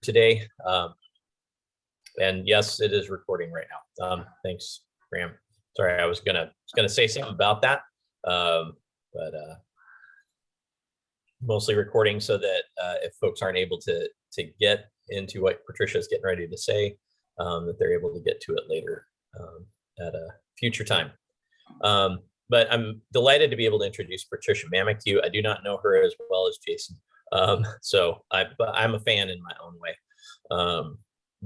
today. And yes, it is recording right now. Thanks, Graham. Sorry, I was gonna say something about that, but mostly recording so that if folks aren't able to get into what Patricia is getting ready to say, that they're able to get to it later at a future time. But I'm delighted to be able to introduce Patricia Mamic to you. I do not know her as well as Jason, but I'm a fan in my own way.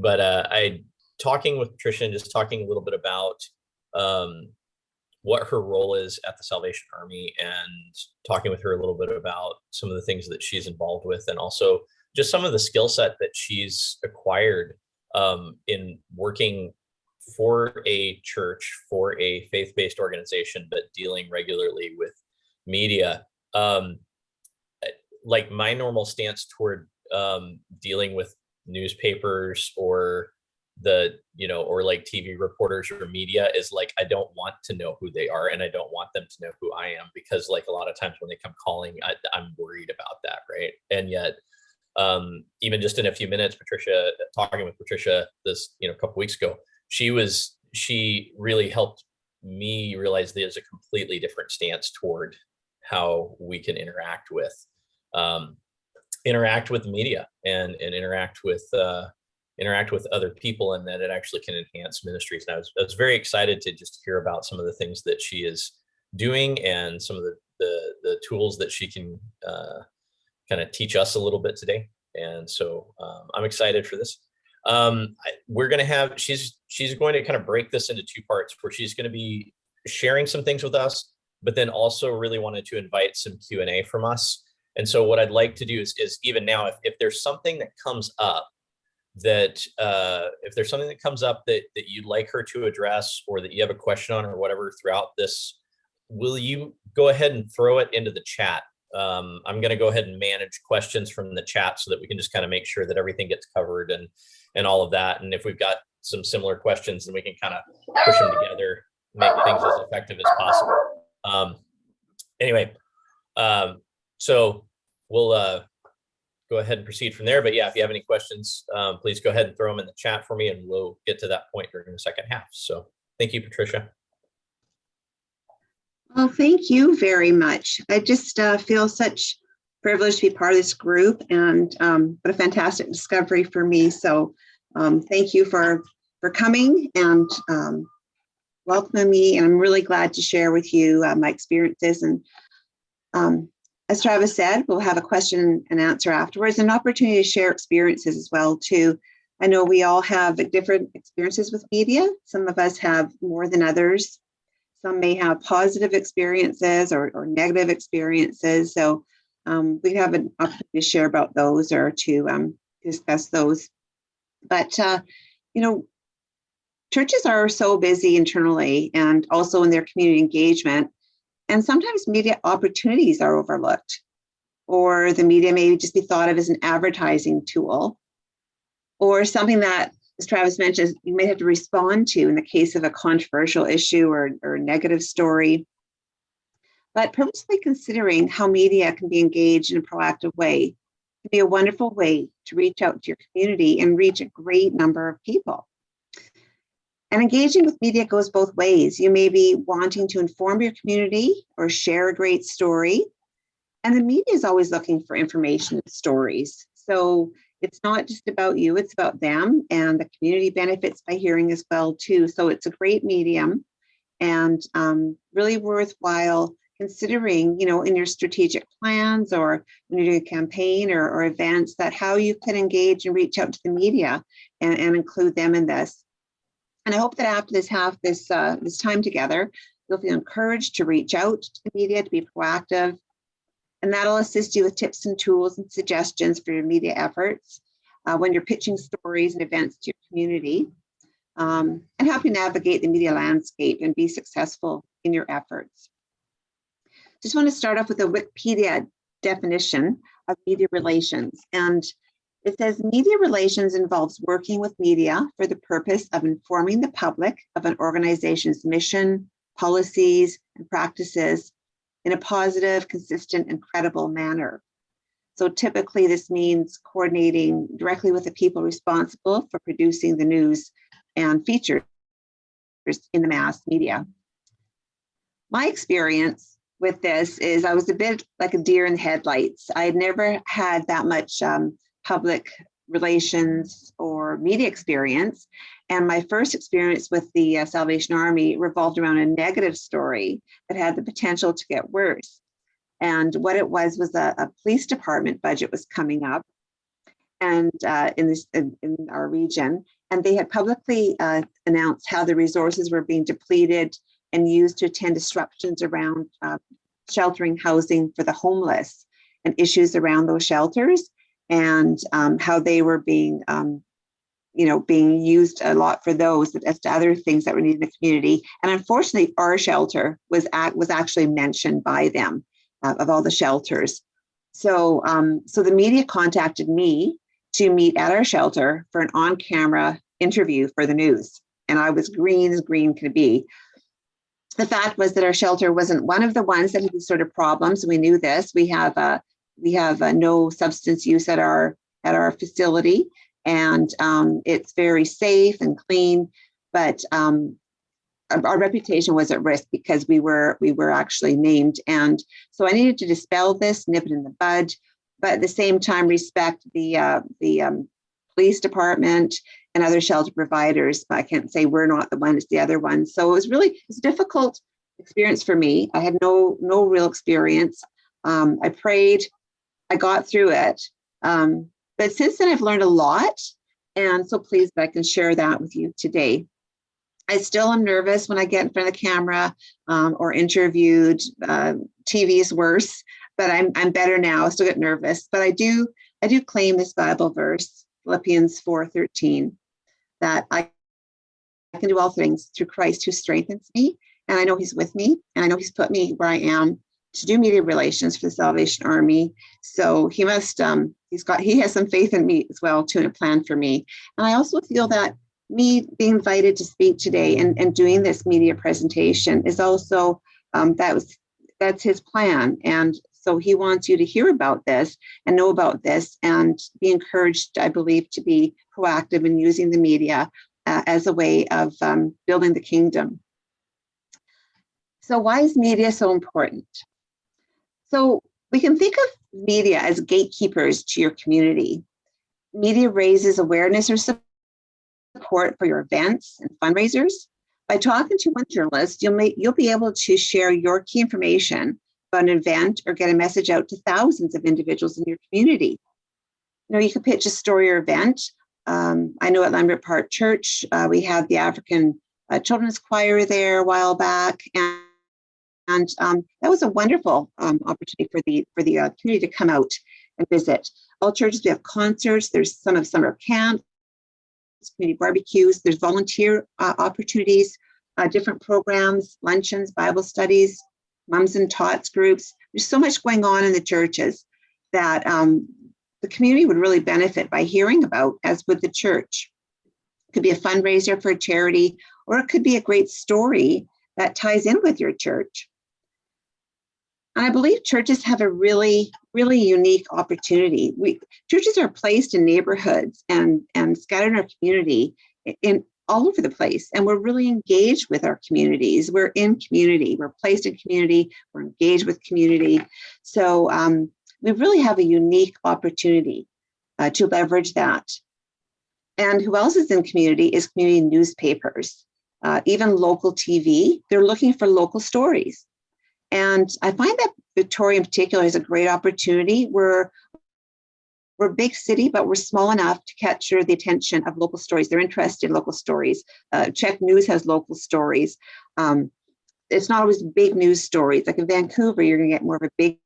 I talking with Patricia and just talking a little bit about what her role is at the Salvation Army, and talking with her a little bit about some of the things that she's involved with, and also just some of the skill set that she's acquired in working for a church, for a faith-based organization, but dealing regularly with media. Like my normal stance toward dealing with newspapers or or like TV reporters or media is like, I don't want to know who they are, and I don't want them to know who I am, because like a lot of times when they come calling, I'm worried about that, right? And yet, even just in a few minutes, talking with Patricia this couple weeks ago, she really helped me realize there's a completely different stance toward how we can interact with media and interact with other people, and that it actually can enhance ministries. And I was very excited to just hear about some of the things that she is doing and some of the tools that she can kind of teach us a little bit today. And so I'm excited for this. She's going to kind of break this into two parts, where she's going to be sharing some things with us, but then also really wanted to invite some Q&A from us. And so what I'd like to do is even now, if there's something that comes up that you'd like her to address, or that you have a question on or whatever throughout this, will you go ahead and throw it into the chat? I'm going to go ahead and manage questions from the chat so that we can just kind of make sure that everything gets covered and all of that. And if we've got some similar questions, then we can kind of push them together, make things as effective as possible. So we'll go ahead and proceed from there. But yeah, if you have any questions, please go ahead and throw them in the chat for me, and we'll get to that point during the second half. So thank you, Patricia. Well, thank you very much. I just feel such privileged to be part of this group, and what a fantastic discovery for me. So thank you for coming and welcoming me. And I'm really glad to share with you my experiences. And as Travis said, we'll have a question and answer afterwards, an opportunity to share experiences as well too. I know we all have different experiences with media. Some of us have more than others. Some may have positive experiences or negative experiences. So we have an opportunity to share about those, or to discuss those. But, churches are so busy internally and also in their community engagement. And sometimes media opportunities are overlooked, or the media may just be thought of as an advertising tool, or something that, as Travis mentioned, you may have to respond to in the case of a controversial issue or a negative story. But purposely considering how media can be engaged in a proactive way can be a wonderful way to reach out to your community and reach a great number of people. And engaging with media goes both ways. You may be wanting to inform your community or share a great story. And the media is always looking for information and stories. So it's not just about you, it's about them, and the community benefits by hearing as well too. So it's a great medium, and really worthwhile considering, in your strategic plans, or when you're doing a campaign or events, that how you can engage and reach out to the media and include them in this. And I hope that after this time together, you'll feel encouraged to reach out to the media, to be proactive, and that'll assist you with tips and tools and suggestions for your media efforts when you're pitching stories and events to your community, and help you navigate the media landscape and be successful in your efforts. Just want to start off with a Wikipedia definition of media relations. And it says media relations involves working with media for the purpose of informing the public of an organization's mission, policies, and practices in a positive, consistent, and credible manner. So typically this means coordinating directly with the people responsible for producing the news and features in the mass media. My experience with this is I was a bit like a deer in the headlights. I had never had that much public relations or media experience. And my first experience with the Salvation Army revolved around a negative story that had the potential to get worse. And what it was a police department budget was coming up, and in our region, and they had publicly announced how the resources were being depleted and used to attend disruptions around sheltering housing for the homeless and issues around those shelters, and how they were being being used a lot for those as to other things that were needed in the community. And unfortunately, our shelter was actually mentioned by them of all the shelters. So the media contacted me to meet at our shelter for an on-camera interview for the news. And I was green as green could be. The fact was that our shelter wasn't one of the ones that had these sort of problems. We knew this. We have no substance use at our facility, and it's very safe and clean. But our reputation was at risk because we were actually named, and so I needed to dispel this, nip it in the bud, but at the same time respect the police department and other shelter providers. I can't say we're not the one; it's the other one. So it's a difficult experience for me. I had no real experience. I prayed, I got through it, but since then I've learned a lot, and so pleased that I can share that with you today. I still am nervous when I get in front of the camera or interviewed. TV is worse, but I'm better now. I still get nervous, but I do claim this Bible verse, Philippians 4:13, that I can do all things through Christ who strengthens me, and I know He's with me, and I know He's put me where I am to do media relations for the Salvation Army. So He must He has some faith in me as well too, and a plan for me. And I also feel that me being invited to speak today and doing this media presentation is also that's His plan. And so He wants you to hear about this and know about this and be encouraged, I believe, to be proactive in using the media as a way of building the kingdom. So why is media so important? So we can think of media as gatekeepers to your community. Media raises awareness or support for your events and fundraisers. By talking to one journalist, you'll be able to share your key information about an event or get a message out to thousands of individuals in your community. You could pitch a story or event. I know at Lambert Park Church, we had the African Children's Choir there a while back, and that was a wonderful opportunity for the community to come out and visit. All churches, we have concerts. There's some of summer camps, community barbecues. There's volunteer opportunities, different programs, luncheons, Bible studies, mums and tots groups. There's so much going on in the churches that the community would really benefit by hearing about, as would the church. It could be a fundraiser for a charity, or it could be a great story that ties in with your church. And I believe churches have a really, really unique opportunity. Churches are placed in neighborhoods and scattered in our community in all over the place. And we're really engaged with our communities. We're in community. We're placed in community. We're engaged with community. So we really have a unique opportunity to leverage that. And who else is in community is community newspapers, even local TV. They're looking for local stories. And I find that Victoria in particular is a great opportunity. We're a big city, but we're small enough to capture the attention of local stories. They're interested in local stories. Czech News has local stories. It's not always big news stories. Like in Vancouver, you're going to get more of a big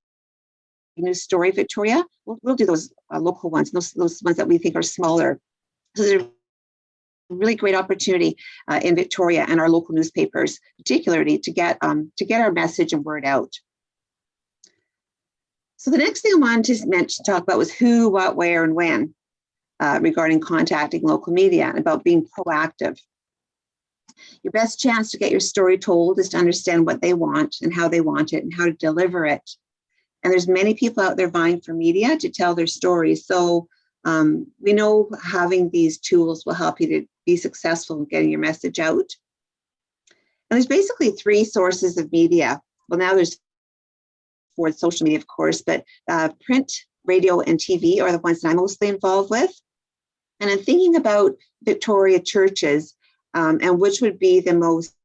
news story. Victoria, we'll do those local ones, those ones that we think are smaller. So there's a really great opportunity in Victoria and our local newspapers, particularly to get our message and word out. So the next thing I wanted to talk about was who, what, where, and when regarding contacting local media and about being proactive. Your best chance to get your story told is to understand what they want and how they want it and how to deliver it. And there's many people out there vying for media to tell their stories. So we know having these tools will help you to be successful in getting your message out. And there's basically three sources of media. Well, now there's four: social media, of course, but print, radio, and TV are the ones that I'm mostly involved with. And I'm thinking about Victoria churches and which would be the most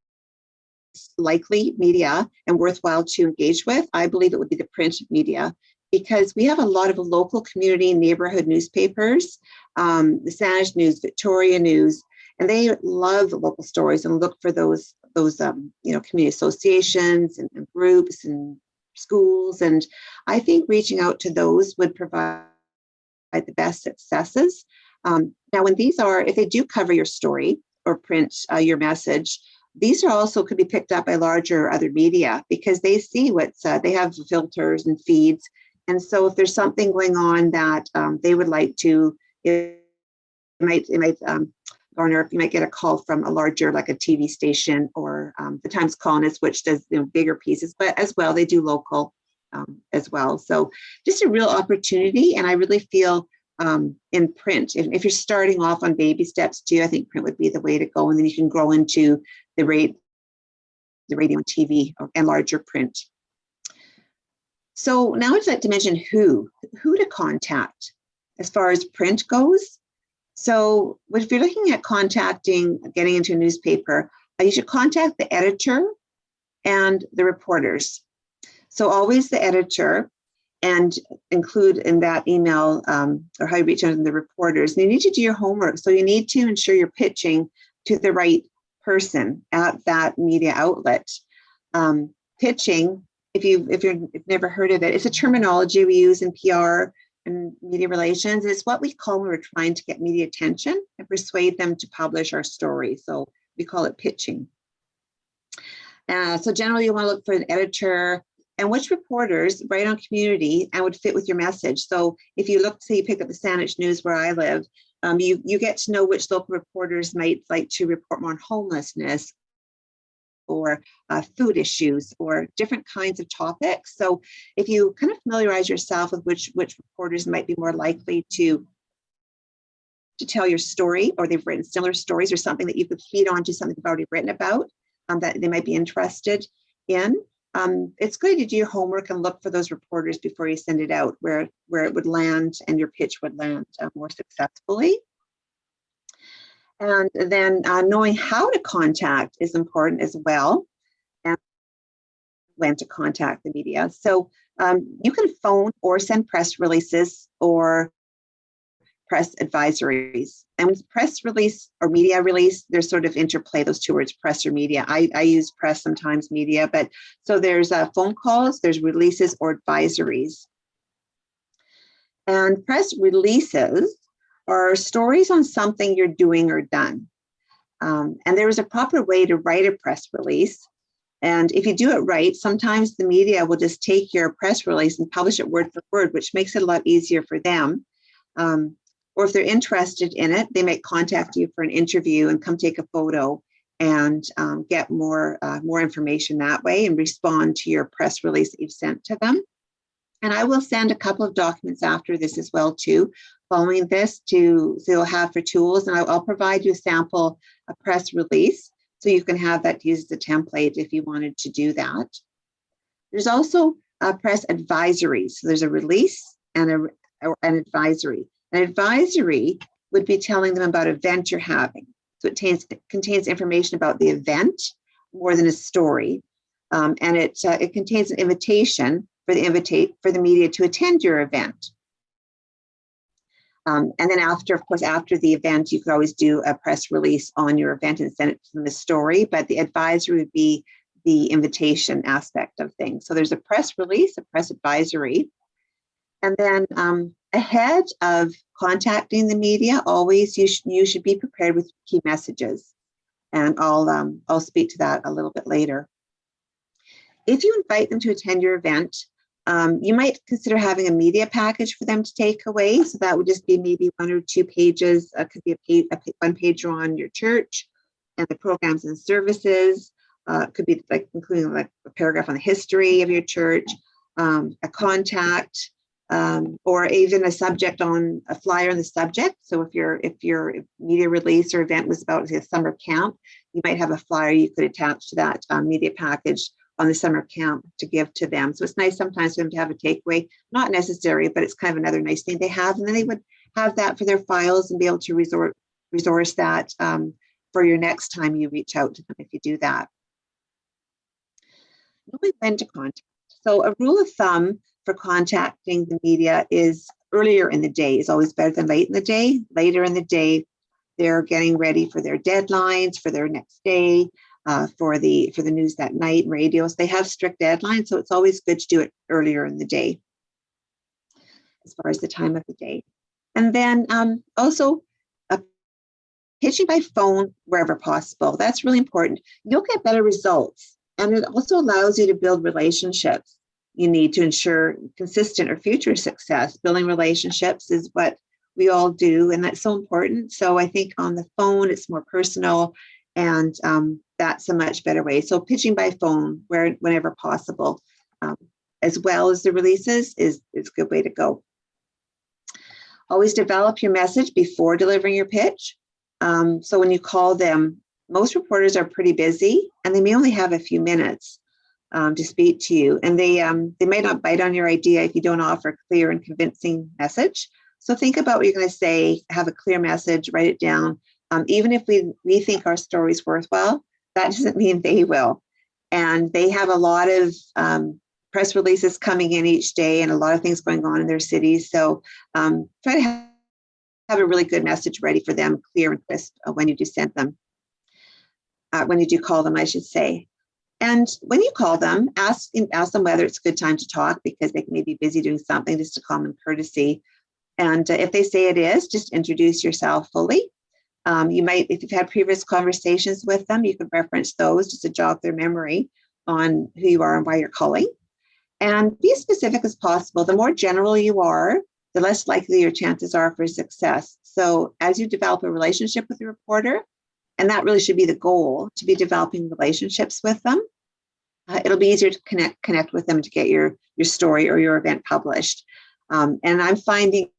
likely media and worthwhile to engage with. I believe it would be the print media, because we have a lot of local community neighborhood newspapers, the Saanich News, Victoria News, and they love local stories and look for those community associations and groups and schools. And I think reaching out to those would provide the best successes. Now, when these are, if they do cover your story or print your message, these are also could be picked up by larger other media, because they see what's, they have filters and feeds. And so if there's something going on that they would like to, it might garner, you might get a call from a larger, like a TV station, or the Times Colonist, which does bigger pieces, but as well, they do local as well. So just a real opportunity. And I really feel in print, if you're starting off on baby steps too, I think print would be the way to go. And then you can grow into the radio and TV and larger print. So now I'd like to mention who to contact as far as print goes. So if you're looking at getting into a newspaper, you should contact the editor and the reporters. So always the editor, and include in that email or how you reach out to the reporters. And you need to do your homework. So you need to ensure you're pitching to the right person at that media outlet. Pitching, if you've never heard of it, it's a terminology we use in PR and media relations. It's what we call when we're trying to get media attention and persuade them to publish our story. So we call it pitching. So generally you want to look for an editor and which reporters write on community and would fit with your message. So if you look, say you pick up the Saanich News where I live, you get to know which local reporters might like to report more on homelessness or food issues or different kinds of topics. So if you kind of familiarize yourself with which reporters might be more likely to tell your story, or they've written similar stories, or something that you could feed on to something they've already written about that they might be interested in. It's good to do your homework and look for those reporters before you send it out, where it would land and your pitch would land more successfully. And then knowing how to contact is important as well, and when to contact the media. So you can phone or send press releases or press advisories. And press release or media release, there's sort of interplay, those two words, press or media. I use press, sometimes media, but so there's phone calls, there's releases or advisories. And press releases are stories on something you're doing or done. And there is a proper way to write a press release. And if you do it right, sometimes the media will just take your press release and publish it word for word, which makes it a lot easier for them. Or if they're interested in it, they might contact you for an interview and come take a photo and get more information that way and respond to your press release that you've sent to them. And I will send a couple of documents after this as well too, following this so you'll have for tools. And I'll provide you a sample, a press release, so you can have that used as a template if you wanted to do that. There's also press advisories. So there's a release and an advisory. An advisory would be telling them about an event you're having. So it contains information about the event more than a story. And it contains an invitation for the media to attend your event. And then after the event, you could always do a press release on your event and send it to them as a story, but the advisory would be the invitation aspect of things. So there's a press release, a press advisory. And then ahead of contacting the media, always you should be prepared with key messages. And I'll speak to that a little bit later. If you invite them to attend your event, you might consider having a media package for them to take away. So that would just be maybe 1 or 2 pages. Could be a one pager on your church and the programs and services. Could be like including like a paragraph on the history of your church. a contact, or even a subject on a flyer on the subject. So if your media release or event was about, say, a summer camp, you might have a flyer you could attach to that media package on the summer camp to give to them. So it's nice sometimes for them to have a takeaway, not necessary, but it's kind of another nice thing they have. And then they would have that for their files and be able to resource that for your next time you reach out to them if you do that. Knowing when to contact. So a rule of thumb for contacting the media is earlier in the day is always better than late in the day. Later in the day, they're getting ready for their deadlines for their next day, for the news that night, radios. They have strict deadlines, so it's always good to do it earlier in the day as far as the time of the day. And then also pitching by phone wherever possible. That's really important. You'll get better results. And it also allows you to build relationships you need to ensure consistent or future success. Building relationships is what we all do, and that's so important. So I think on the phone, it's more personal, and that's a much better way. So pitching by phone whenever possible, as well as the releases, is a good way to go. Always develop your message before delivering your pitch. So when you call them, most reporters are pretty busy, and they may only have a few minutes to speak to you, and they might not bite on your idea if you don't offer a clear and convincing message. So think about what you're going to say, have a clear message, write it down. Even if we think our story's worthwhile, that doesn't mean they will. And they have a lot of press releases coming in each day and a lot of things going on in their cities. So try to have a really good message ready for them, clear and crisp when you do send them. When you do call them, I should say. And when you call them, ask them whether it's a good time to talk, because they may be busy doing something, just a common courtesy. And if they say it is, just introduce yourself fully. You might, if you've had previous conversations with them, you could reference those just to jog their memory on who you are and why you're calling. And be as specific as possible. The more general you are, the less likely your chances are for success. So as you develop a relationship with your reporter, and that really should be the goal, to be developing relationships with them, it'll be easier to connect with them to get your story or your event published. And I'm finding,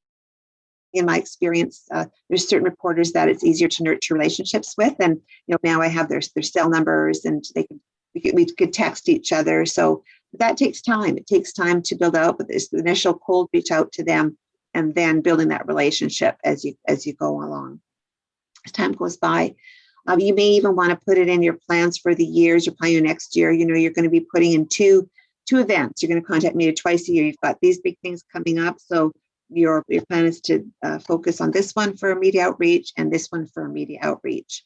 in my experience, there's certain reporters that it's easier to nurture relationships with. And now I have their cell numbers, and we could text each other. So that takes time. It takes time to build out, but this initial cold reach out to them, and then building that relationship as you go along. As time goes by, you may even want to put it in your plans for the years. You're planning your next year. You're going to be putting in two events. You're going to contact me twice a year. You've got these big things coming up. So your plan is to focus on this one for media outreach and this one for media outreach.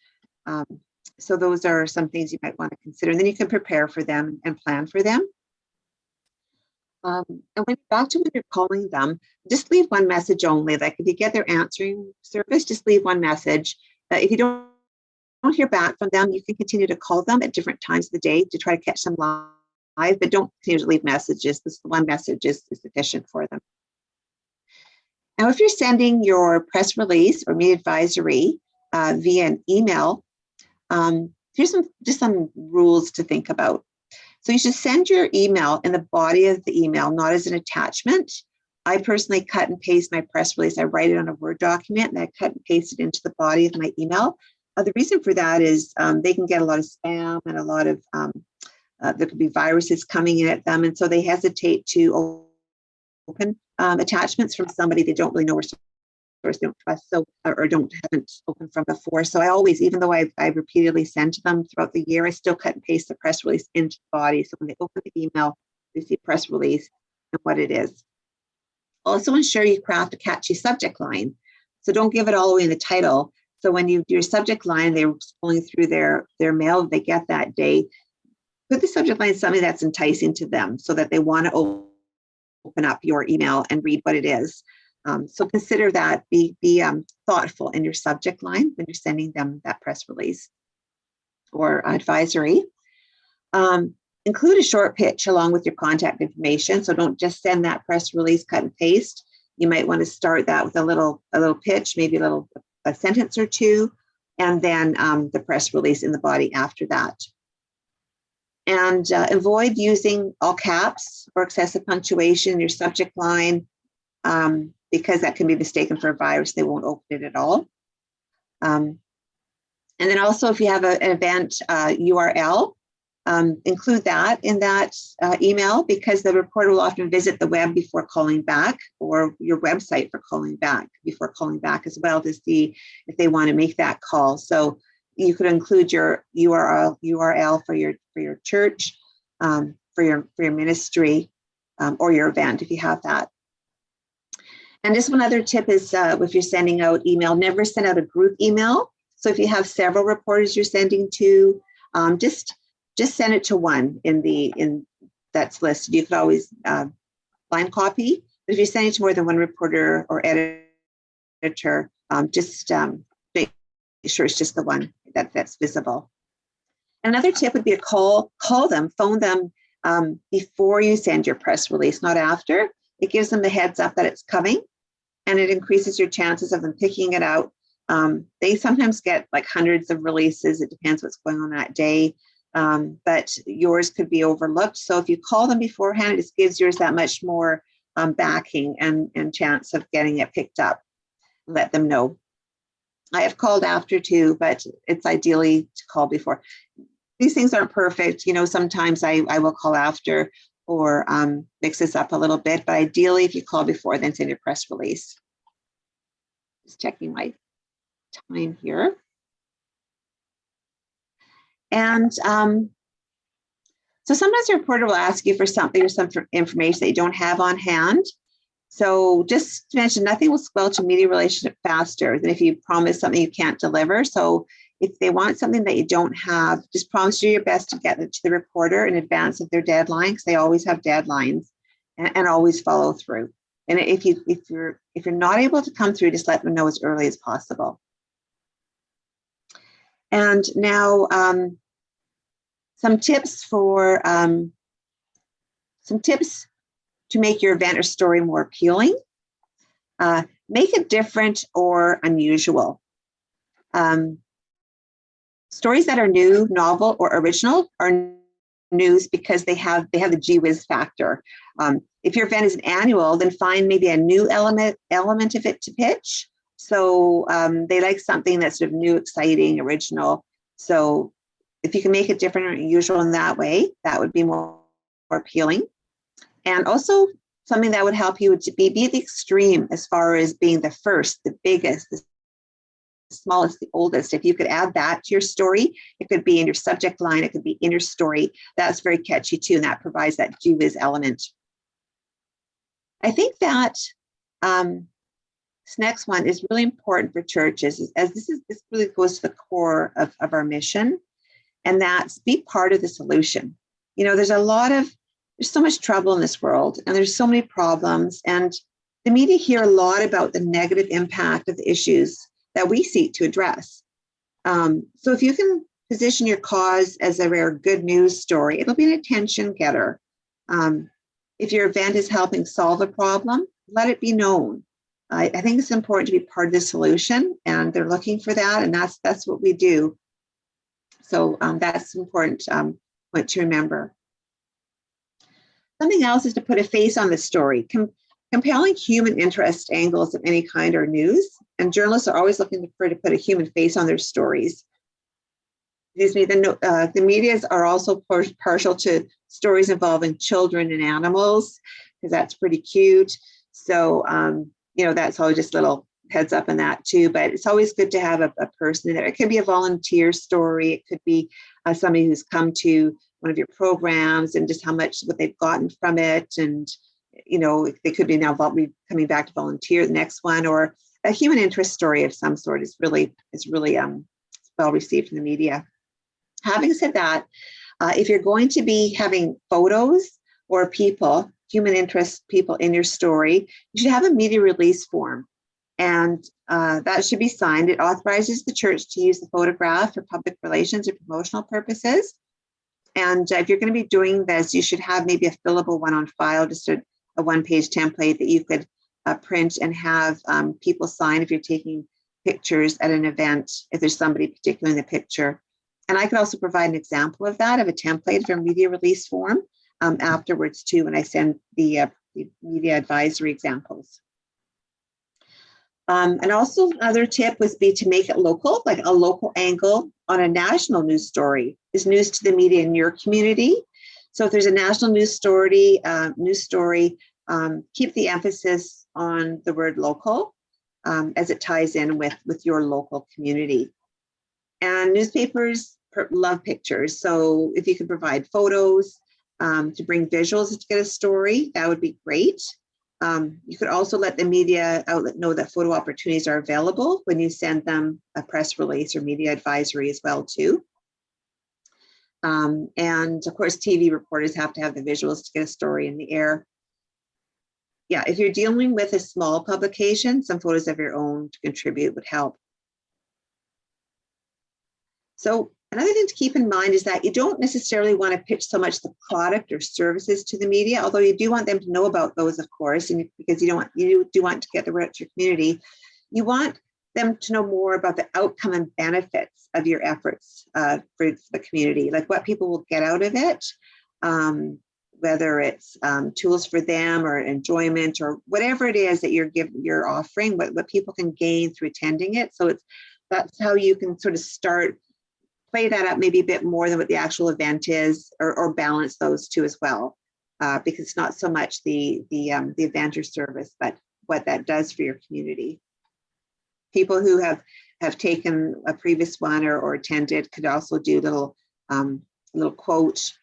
So those are some things you might want to consider. And then you can prepare for them and plan for them. And when you're calling them, just leave one message only. Like if you get their answering service, just leave one message. If you don't hear back from them, you can continue to call them at different times of the day to try to catch them live, but don't continue to leave messages. This one message is sufficient for them. Now, if you're sending your press release or media advisory via an email, here's some rules to think about. So you should send your email in the body of the email, not as an attachment. I personally cut and paste my press release. I write it on a Word document, and I cut and paste it into the body of my email. The reason for that is they can get a lot of spam and a lot of, there could be viruses coming in at them. And so they hesitate to open attachments from somebody they don't really know or don't trust, so or haven't spoken from before. So I always, even though I repeatedly send to them throughout the year, I still cut and paste the press release into the body. So when they open the email, they see press release and what it is. Also ensure you craft a catchy subject line. So don't give it all away in the title. So when you do your subject line, they're scrolling through their mail they get that day, put the subject line something that's enticing to them so that they want to open up your email and read what it is. So consider that, be thoughtful in your subject line when you're sending them that press release or advisory. Include a short pitch along with your contact information. So don't just send that press release, cut and paste. You might want to start that with a little pitch, maybe a sentence or two, and then the press release in the body after that. And avoid using all caps or excessive punctuation in your subject line, because that can be mistaken for a virus. They won't open it at all. And then also, if you have an event URL, include that in that email, because the reporter will often visit the web before calling back, or your website for calling back, before calling back as well, to see if they want to make that call. So you could include your URL for your church, for your ministry, or your event if you have that. And just one other tip is, if you're sending out email, never send out a group email. So if you have several reporters you're sending to, just send it to one in that's listed. You could always blind copy, but if you're sending to more than one reporter or editor, just make sure it's just the one that's visible. Another tip would be to call them, phone them before you send your press release, not after. It gives them the heads up that it's coming, and it increases your chances of them picking it out. They sometimes get like hundreds of releases. It depends what's going on that day, but yours could be overlooked. So if you call them beforehand, it just gives yours that much more backing and chance of getting it picked up. Let them know. I have called after too, but it's ideally to call before. These things aren't perfect. Sometimes I will call after or mix this up a little bit, but ideally if you call before, then send your press release. Just checking my time here. And so sometimes a reporter will ask you for something or some information that you don't have on hand. So just to mention, nothing will squelch a media relationship faster than if you promise something you can't deliver. So if they want something that you don't have, just promise you your best to get it to the reporter in advance of their deadline, because they always have deadlines, and always follow through. And if you're not able to come through, just let them know as early as possible. And now some tips to make your event or story more appealing. Make it different or unusual. Stories that are new, novel, or original are news because they have the gee whiz factor. If your event is an annual, then find maybe a new element of it to pitch. So they like something that's sort of new, exciting, original. So if you can make it different or unusual in that way, that would be more appealing. And also something that would help you would be the extreme as far as being the first, the biggest, the smallest, the oldest. If you could add that to your story, it could be in your subject line, it could be in your story. That's very catchy too, and that provides that gee whiz element. I think that this next one is really important for churches, as this really goes to the core of our mission, and that's be part of the solution. There's so much trouble in this world, and there's so many problems, and the media hear a lot about the negative impact of the issues that we seek to address. So if you can position your cause as a rare good news story, it'll be an attention getter. If your event is helping solve a problem, let it be known. I think it's important to be part of the solution, and they're looking for that, and that's what we do. So that's important point to remember. Something else is to put a face on the story. Compelling human interest angles of any kind are news, and journalists are always looking to put a human face on their stories. The medias are also partial to stories involving children and animals, because that's pretty cute. So, that's always just a little heads up on that too, but it's always good to have a person in there. It could be a volunteer story. It could be somebody who's come to one of your programs and just what they've gotten from it. And, they could be now coming back to volunteer the next one, or a human interest story of some sort is really well received in the media. Having said that, if you're going to be having photos or human interest people in your story, you should have a media release form. And that should be signed. It authorizes the church to use the photograph for public relations or promotional purposes. And if you're going to be doing this, you should have maybe a fillable one on file, just a one-page template that you could print and have people sign if you're taking pictures at an event, if there's somebody particular in the picture. And I could also provide an example of that, of a template for media release form afterwards too, when I send the media advisory examples. And also another tip would be to make it local, like a local angle on a national news story is news to the media in your community. So if there's a national news story, keep the emphasis on the word local as it ties in with your local community. And newspapers love pictures. So if you can provide photos to bring visuals to get a story, that would be great. You could also let the media outlet know that photo opportunities are available when you send them a press release or media advisory as well too. And of course, TV reporters have to have the visuals to get a story in the air. Yeah, if you're dealing with a small publication, some photos of your own to contribute would help. So another thing to keep in mind is that you don't necessarily want to pitch so much the product or services to the media, although you do want them to know about those, of course, and because you do want to get the word out to your community. You want them to know more about the outcome and benefits of your efforts for the community, like what people will get out of it, whether it's tools for them or enjoyment or whatever it is that you're offering, what people can gain through attending it. So that's how you can sort of play that up maybe a bit more than what the actual event is, or balance those two as well, because it's not so much the event or service, but what that does for your community. People who have taken a previous one or attended could also do little quote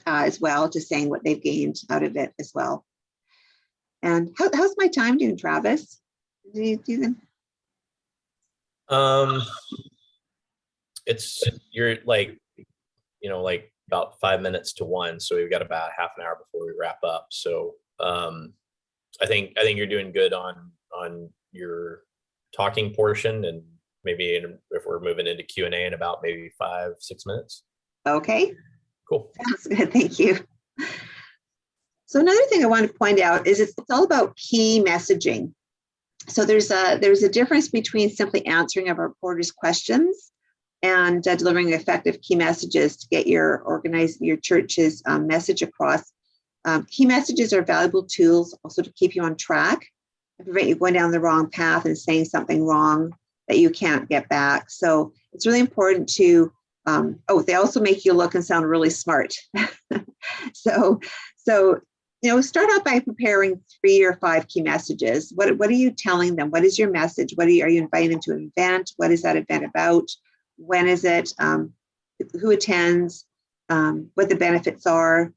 as well, just saying what they've gained out of it as well. And how's my time doing, Travis? Do you even? You're like about 5 minutes to 1, so we've got about half an hour before we wrap up. So I think you're doing good on your talking portion, and maybe if we're moving into Q&A in about maybe 5-6 minutes. Okay. Cool. Sounds good. Thank you. So another thing I want to point out is it's all about key messaging. So there's a difference between simply answering a reporter's questions and delivering effective key messages to get your church's message across. Key messages are valuable tools also to keep you on track and prevent you going down the wrong path and saying something wrong that you can't get back. So it's really important to, they also make you look and sound really smart. So start out by preparing 3 or 5 key messages. What are you telling them? What is your message? Are you inviting them to an event? What is that event about? When is it? Who attends? What the benefits are?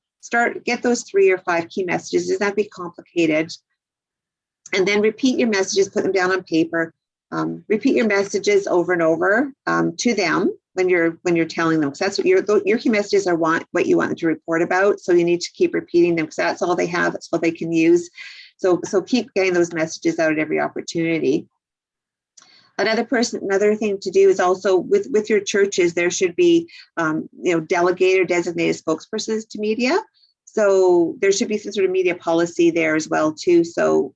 Get those 3 or 5 key messages. It doesn't have to be complicated. And then repeat your messages, put them down on paper. Repeat your messages over and over to them when you're telling them, because that's what your key messages are what you want them to report about. So you need to keep repeating them because that's all they have. That's all they can use. So keep getting those messages out at every opportunity. Another thing to do is also with your churches, there should be delegated or designated spokespersons to media. So there should be some sort of media policy there as well too. So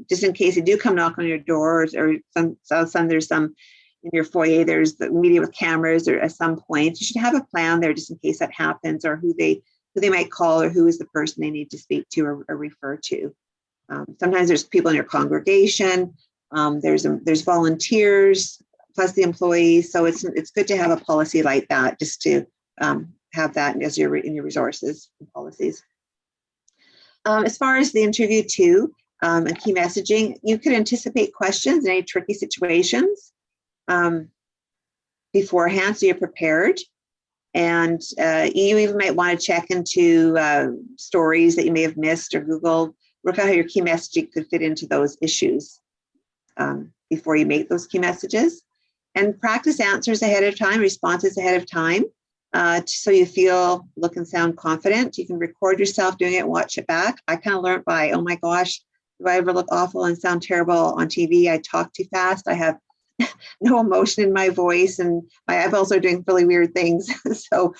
just in case they do come knock on your door, or there's some in your foyer, there's the media with cameras, or at some point you should have a plan there just in case that happens, or who they might call, or who is the person they need to speak to or refer to. Sometimes there's people in your congregation. There's volunteers plus the employees. So it's good to have a policy like that, just to have that as in your resources and policies. As far as the interview too, and key messaging, you could anticipate questions in any tricky situations beforehand, so you're prepared. And you even might want to check into stories that you may have missed or Google, work out how your key messaging could fit into those issues before you make those key messages. And practice answers ahead of time, responses ahead of time, so you look and sound confident. You can record yourself doing it and watch it back. I kind of learned by, oh my gosh, do I ever look awful and sound terrible on TV? I talk too fast. I have no emotion in my voice, and my eyeballs are doing really weird things. So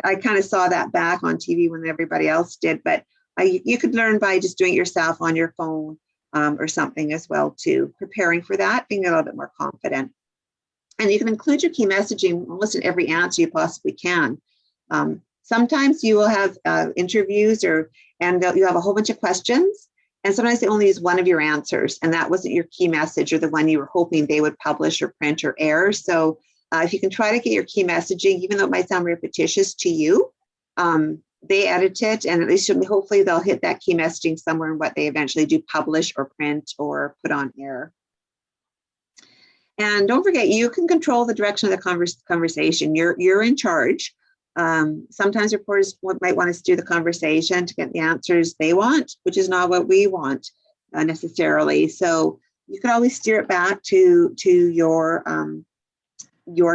I kind of saw that back on TV when everybody else did, but you could learn by just doing it yourself on your phone or something as well too, preparing for that, being a little bit more confident. And you can include your key messaging almost in every answer you possibly can. Sometimes you will have interviews and you have a whole bunch of questions, and sometimes they only use one of your answers, and that wasn't your key message or the one you were hoping they would publish or print or air. So if you can try to get your key messaging, even though it might sound repetitious to you, they edit it, and at least hopefully they'll hit that key messaging somewhere in what they eventually do publish or print or put on air. And don't forget, you can control the direction of the conversation. You're in charge. Sometimes reporters might want to steer the conversation to get the answers they want, which is not what we want necessarily. So you can always steer it back to your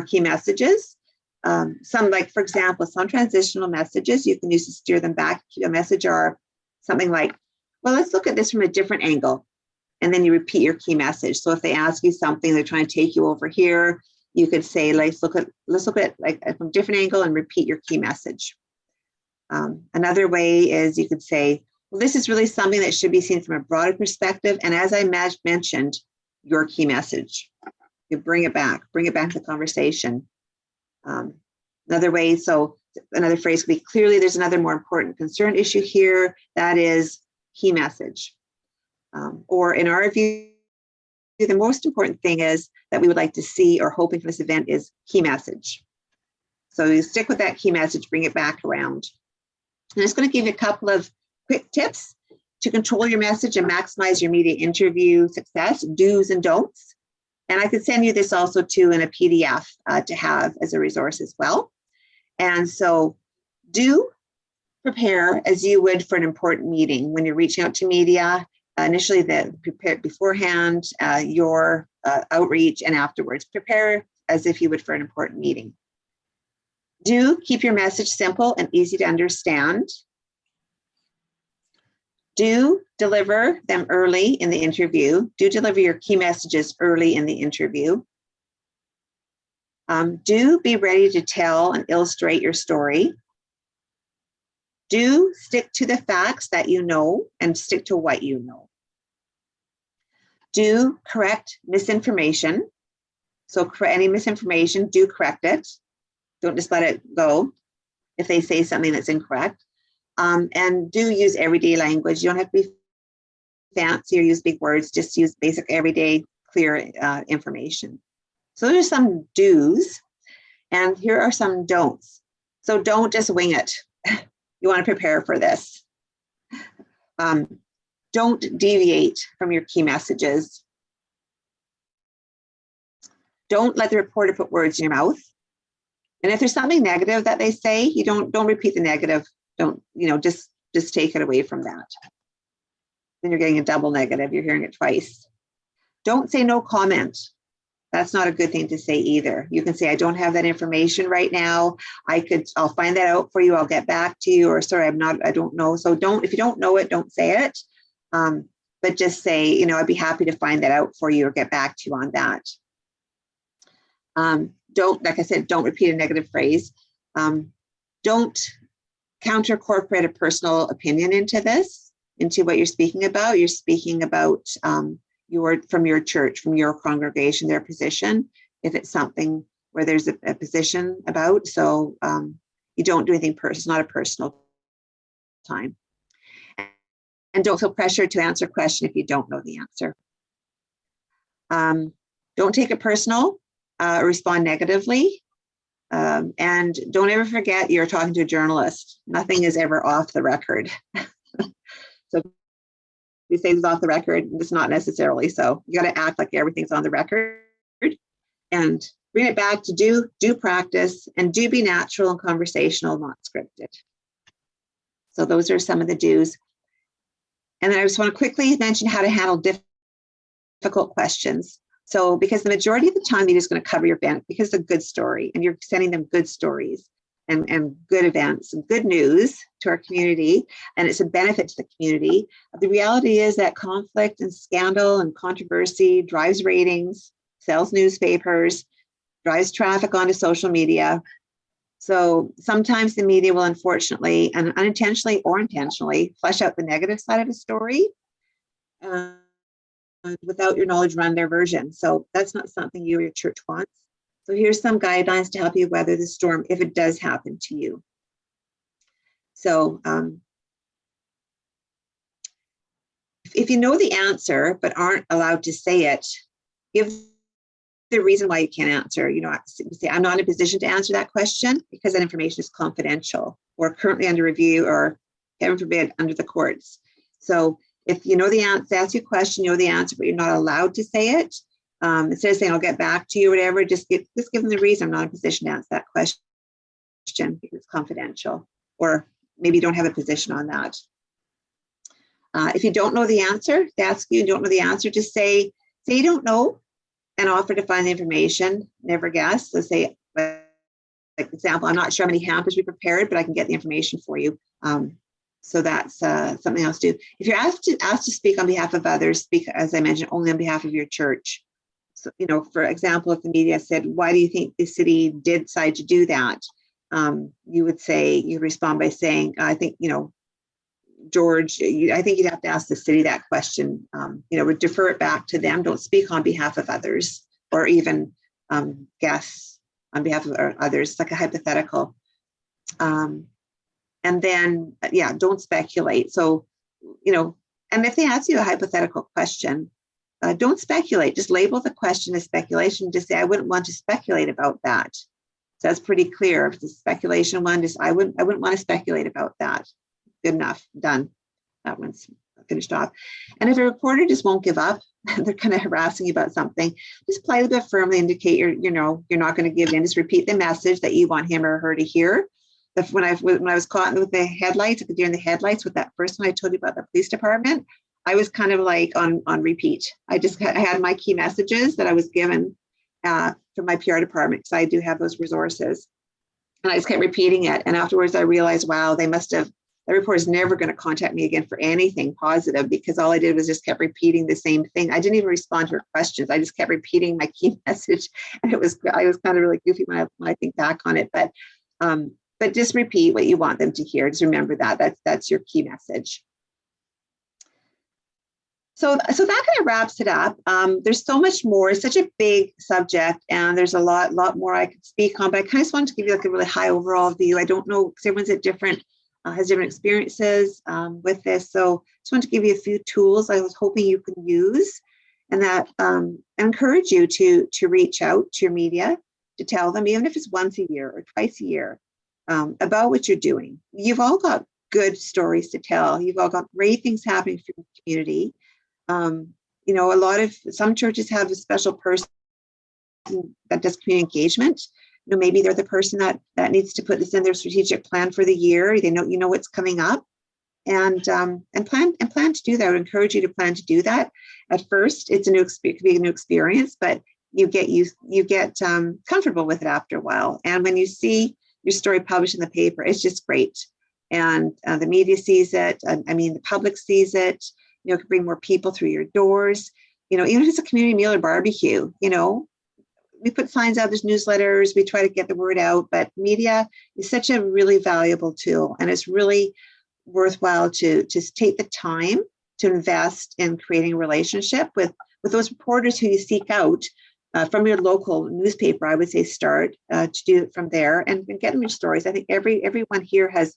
key messages. Some, like, for example, some transitional messages you can use to steer them back to a message are something like, well, let's look at this from a different angle. And then you repeat your key message. So if they ask you something, they're trying to take you over here, you could say, let's look at like from a different angle and repeat your key message. Another way is you could say, well, this is really something that should be seen from a broader perspective. And as I mentioned, your key message. You bring it back to the conversation. Another way, so another phrase could be, clearly there's another more important concern issue here, that is key message. Or in our view, the most important thing is that we would like to see or hoping for this event is key message. So you stick with that key message, bring it back around. And it's going to give you a couple of quick tips to control your message and maximize your media interview success, do's and don'ts. And I could send you this also too in a PDF to have as a resource as well. And so do prepare as you would for an important meeting. When you're reaching out to media, initially prepare beforehand, your outreach, and afterwards. Prepare as if you would for an important meeting. Do keep your message simple and easy to understand. Do deliver them early in the interview. Do deliver your key messages early in the interview. Do be ready to tell and illustrate your story. Do stick to the facts that you know and stick to what you know. Do correct misinformation. So any misinformation, do correct it. Don't just let it go if they say something that's incorrect. And do use everyday language. You don't have to be fancy or use big words, just use basic everyday clear information. So those are some do's, and here are some don'ts. So don't just wing it. You want to prepare for this. Don't deviate from your key messages. Don't let the reporter put words in your mouth. And if there's something negative that they say, you don't repeat the negative. Don't, just take it away from that. Then you're getting a double negative. You're hearing it twice. Don't say no comment. That's not a good thing to say either. You can say, I don't have that information right now. I'll find that out for you. I'll get back to you. Or sorry, I don't know. So if you don't know it, don't say it. But just say, I'd be happy to find that out for you or get back to you on that. Like I said, don't repeat a negative phrase. Don't counter-incorporate a personal opinion into what you're speaking about. You're speaking about from your church, from your congregation, their position, if it's something where there's a position about. So you don't do anything personal. It's not a personal time. And don't feel pressure to answer a question if you don't know the answer. Don't take it personal or respond negatively. And don't ever forget you're talking to a journalist. Nothing is ever off the record. So we say it's off the record, it's not necessarily so. You got to act like everything's on the record and bring it back to do practice and do be natural and conversational, not scripted. So those are some of the do's. And then I just want to quickly mention how to handle difficult questions. So because the majority of the time you're just going to cover your event because it's a good story and you're sending them good stories and good events and good news to our community, and it's a benefit to the community. The reality is that conflict and scandal and controversy drives ratings, sells newspapers, drives traffic onto social media. So sometimes the media will unfortunately and unintentionally or intentionally flesh out the negative side of a story without your knowledge, run their version. So that's not something you or your church wants. So here's some guidelines to help you weather the storm if it does happen to you. So if you know the answer but aren't allowed to say it, give the reason why you can't answer. You know, say, I'm not in a position to answer that question because that information is confidential or currently under review or, heaven forbid, under the courts. So if you know the answer, ask you a question, you know the answer, but you're not allowed to say it, instead of saying, I'll get back to you or whatever, just give them the reason I'm not in a position to answer that question because it's confidential, or maybe you don't have a position on that. If you don't know the answer, they ask you and don't know the answer, just say you don't know and offer to find the information, never guess. So say, like example, I'm not sure how many hampers we prepared, but I can get the information for you. So that's something else to do. If you're asked to speak on behalf of others, speak, as I mentioned, only on behalf of your church. So, you know, for example, if the media said, why do you think the city did decide to do that? You respond by saying, I think, you know, George, I think you'd have to ask the city that question, would defer it back to them. Don't speak on behalf of others or even guess on behalf of others. It's like a hypothetical. And then, don't speculate. So, and if they ask you a hypothetical question, don't speculate. Just label the question as speculation. Just say, I wouldn't want to speculate about that. So that's pretty clear. If it's a speculation one, just I wouldn't want to speculate about that. Good enough, done. That one's finished off. And if a reporter just won't give up, they're kind of harassing you about something, just politely but firmly indicate you're not going to give in. Just repeat the message that you want him or her to hear. When I was caught with the headlights, during the headlights with that first one I told you about the police department, I was kind of like on repeat. I had my key messages that I was given from my PR department, because I do have those resources. And I just kept repeating it. And afterwards I realized, wow, the reporter is never going to contact me again for anything positive, because all I did was just kept repeating the same thing. I didn't even respond to her questions. I just kept repeating my key message. And I was kind of really goofy when I think back on it. But just repeat what you want them to hear. Just remember that's your key message. So that kind of wraps it up. There's so much more. It's such a big subject, and there's a lot more I could speak on, but I kind of just wanted to give you like a really high overall view. I don't know, because everyone's has different experiences with this. So just wanted to give you a few tools I was hoping you can use, and that encourage you to reach out to your media, to tell them, even if it's once a year or twice a year, about what you're doing. You've all got good stories to tell. You've all got great things happening for your community. Some churches have a special person that does community engagement. Maybe they're the person that needs to put this in their strategic plan for the year. They know what's coming up, and plan to do that. I would encourage you to plan to do that. At first, it could be a new experience, but you get comfortable with it after a while. And when you see your story published in the paper, it's just great. And the media sees it. The public sees it. It can bring more people through your doors. Even if it's a community meal or barbecue, we put signs out, there's newsletters, we try to get the word out, but media is such a really valuable tool, and it's really worthwhile to just take the time to invest in creating a relationship with those reporters who you seek out from your local newspaper. I would say start to do it from there and get them your stories. I think everyone here has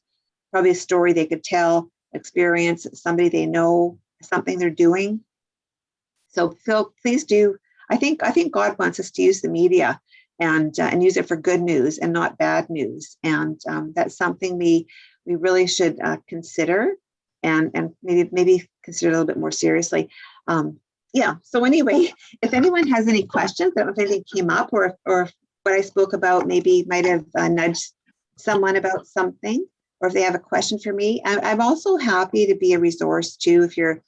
probably a story they could tell, experience, somebody they know, something they're doing. So Phil, please do. I think God wants us to use the media and use it for good news and not bad news. And that's something we really should consider and maybe consider a little bit more seriously. So anyway, if anyone has any questions, I don't know if anything came up or what I spoke about maybe might have nudged someone about something, or if they have a question for me. I'm also happy to be a resource too. If you're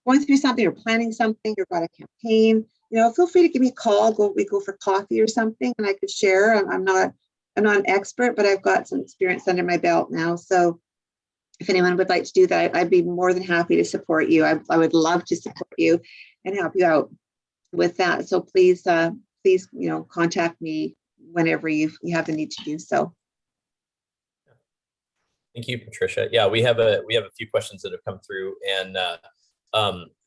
going through something or planning something, or got a campaign, feel free to give me a call. We go for coffee or something, and I could share. I'm not an expert, but I've got some experience under my belt now. So if anyone would like to do that, I'd be more than happy to support you. I would love to support you and help you out with that. So please, contact me whenever you have the need to do so. Thank you, Patricia. Yeah, we have a few questions that have come through, and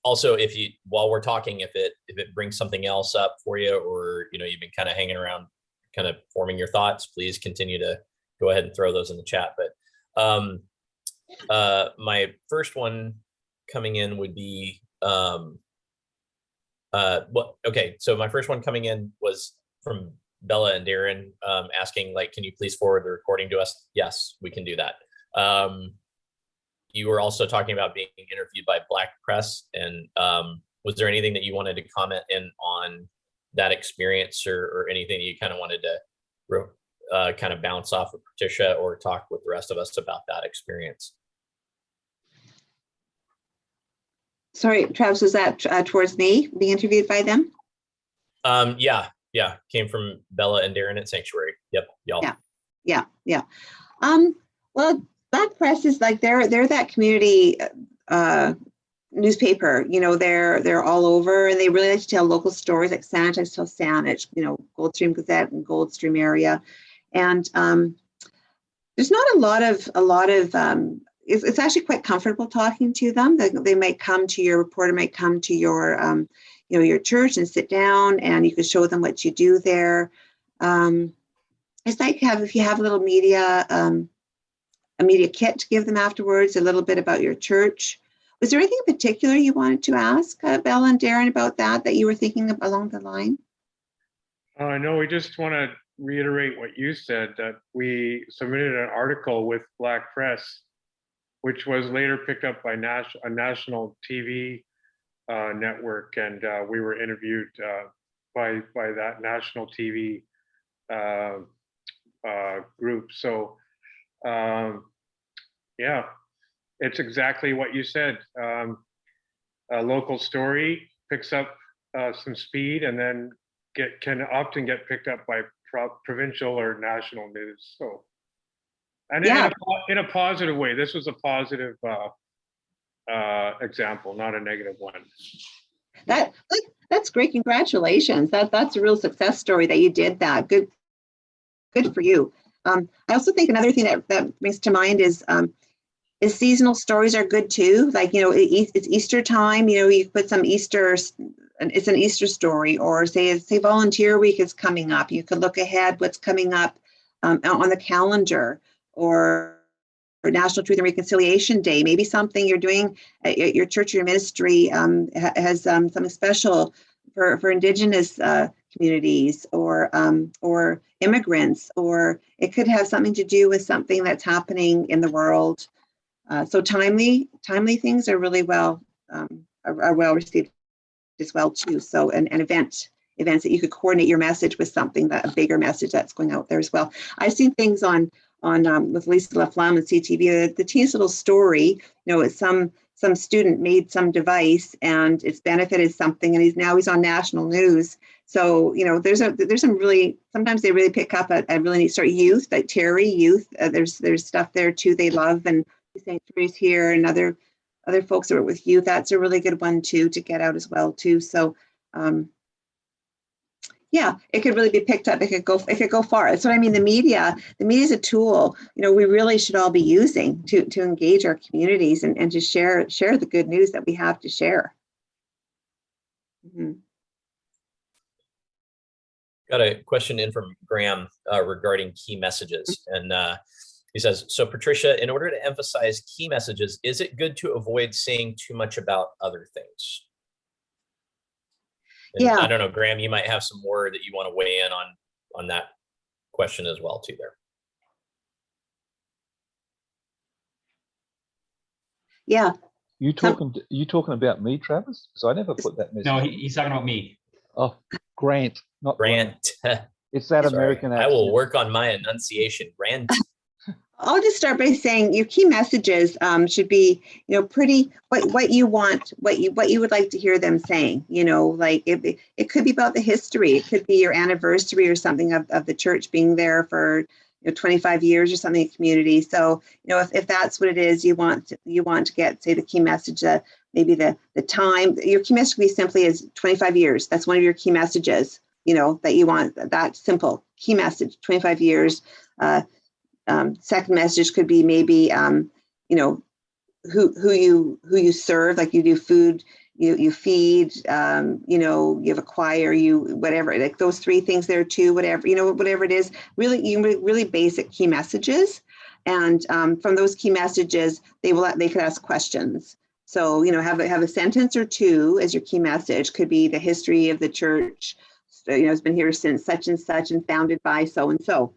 also, if you, while we're talking, if it brings something else up for you, or you've been kind of hanging around, kind of forming your thoughts, please continue to go ahead and throw those in the chat. But my first one coming in would be okay. So my first one coming in was from Bella and Darren, asking, like, can you please forward the recording to us? Yes, we can do that. You were also talking about being interviewed by Black Press, and was there anything that you wanted to comment in on that experience, or anything that you kind of wanted to kind of bounce off of Patricia, or talk with the rest of us about that experience? Sorry, Travis, was that towards me being interviewed by them? Yeah, came from Bella and Darren at Sanctuary. Yep, y'all. Yeah. Well, Black Press is like they're that community newspaper. They're all over, and they really like to tell local stories. Like Saanich tells Saanich, Goldstream Gazette and Goldstream area, and there's not a lot of it's actually quite comfortable talking to them. They might come to your reporter, might come to your your church and sit down, and you can show them what you do there. It's like if you have a little media kit to give them afterwards, a little bit about your church. Was there anything in particular you wanted to ask Bella and Darren about that you were thinking of along the line? No, we just want to reiterate what you said, that we submitted an article with Black Press, which was later picked up by a national TV network, and we were interviewed by that national TV group. So yeah, it's exactly what you said. A local story picks up some speed, and then can often get picked up by provincial or national news. So, and in a positive way. This was a positive example, not a negative one. That's great. Congratulations. That's a real success story that you did that. Good for you. I also think another thing that brings to mind is seasonal stories are good too. Like, it's Easter time, you put some Easter, it's an Easter story, or say Volunteer Week is coming up. You could look ahead what's coming up on the calendar, or National Truth and Reconciliation Day. Maybe something you're doing at your church or your ministry has something special for Indigenous communities, or immigrants, or it could have something to do with something that's happening in the world. So timely things are really well received as well too. So an events that you could coordinate your message with something, that a bigger message that's going out there as well. I've seen things on with Lisa LaFlamme and CTV, the teens little story. It's some student made some device and it's benefited something, and he's on national news. So there's some really, sometimes they really pick up a really neat story. Youth, like Terry Youth, there's stuff there too they love, and St. Therese here and other folks that work with youth. That's a really good one too to get out as well too. So yeah, it could really be picked up. It could go far. That's what I mean. The media is a tool, we really should all be using to engage our communities and to share the good news that we have to share. Mm-hmm. Got a question in from Graham regarding key messages, and he says, so Patricia, in order to emphasize key messages, is it good to avoid saying too much about other things? And yeah. I don't know, Graham, you might have some more that you want to weigh in on that question as well too there. Yeah. You talking about me, Travis? So I never put that message. No, he's talking about me. Oh, Grant, not Grant. It's that Sorry. American accent. I will work on my enunciation. Grant. I'll just start by saying your key messages should be, pretty what you want, what you would like to hear them saying. Like it could be about the history. It could be your anniversary or something of the church being there for 25 years or something in the community. So if that's what it is, you want to get, say, the key message, maybe the time. Your key message could be simply as 25 years. That's one of your key messages. That you want, that simple key message, 25 years. Second message could be maybe who you serve, like you do food, you feed, you have a choir, whatever, like those 3 things there too, whatever, whatever it is, really basic key messages. And from those key messages, they could ask questions. So, have a sentence or 2 as your key message. Could be the history of the church, it's been here since such and such and founded by so and so.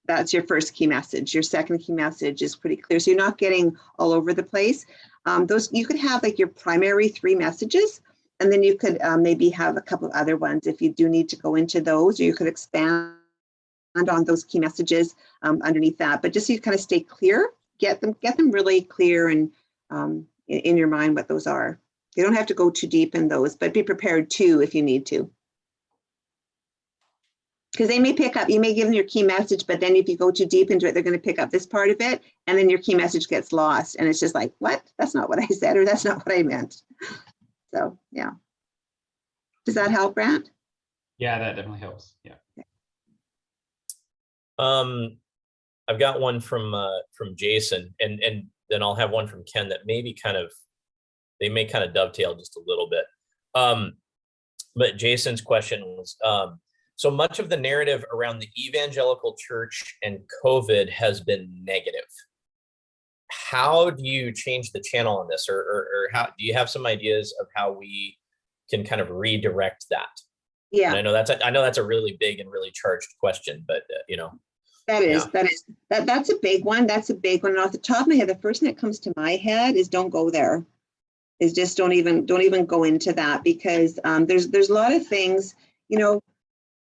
That's your first key message. Your second key message is pretty clear. So you're not getting all over the place. Those, you could have like your primary 3 messages, and then you could maybe have a couple of other ones if you do need to go into those, or you could expand on those key messages underneath that. But just so you kind of stay clear, get them really clear and in your mind what those are. You don't have to go too deep in those, but be prepared too if you need to. Because they may pick up, you may give them your key message, but then if you go too deep into it, they're going to pick up this part of it, and then your key message gets lost. And it's just like, what? That's not what I said, or that's not what I meant. So, yeah. Does that help, Brant? Yeah, that definitely helps. Yeah. I've got one from Jason, and then I'll have one from Ken that maybe they may kind of dovetail just a little bit. But Jason's question was, so much of the narrative around the evangelical church and COVID has been negative. How do you change the channel on this, or how do you have some ideas of how we can kind of redirect that? Yeah, and I know that's a really big and really charged question, but that's a big one. That's a big one. And off the top of my head, the first thing that comes to my head is don't go there. Is just don't even go into that, because there's a lot of things,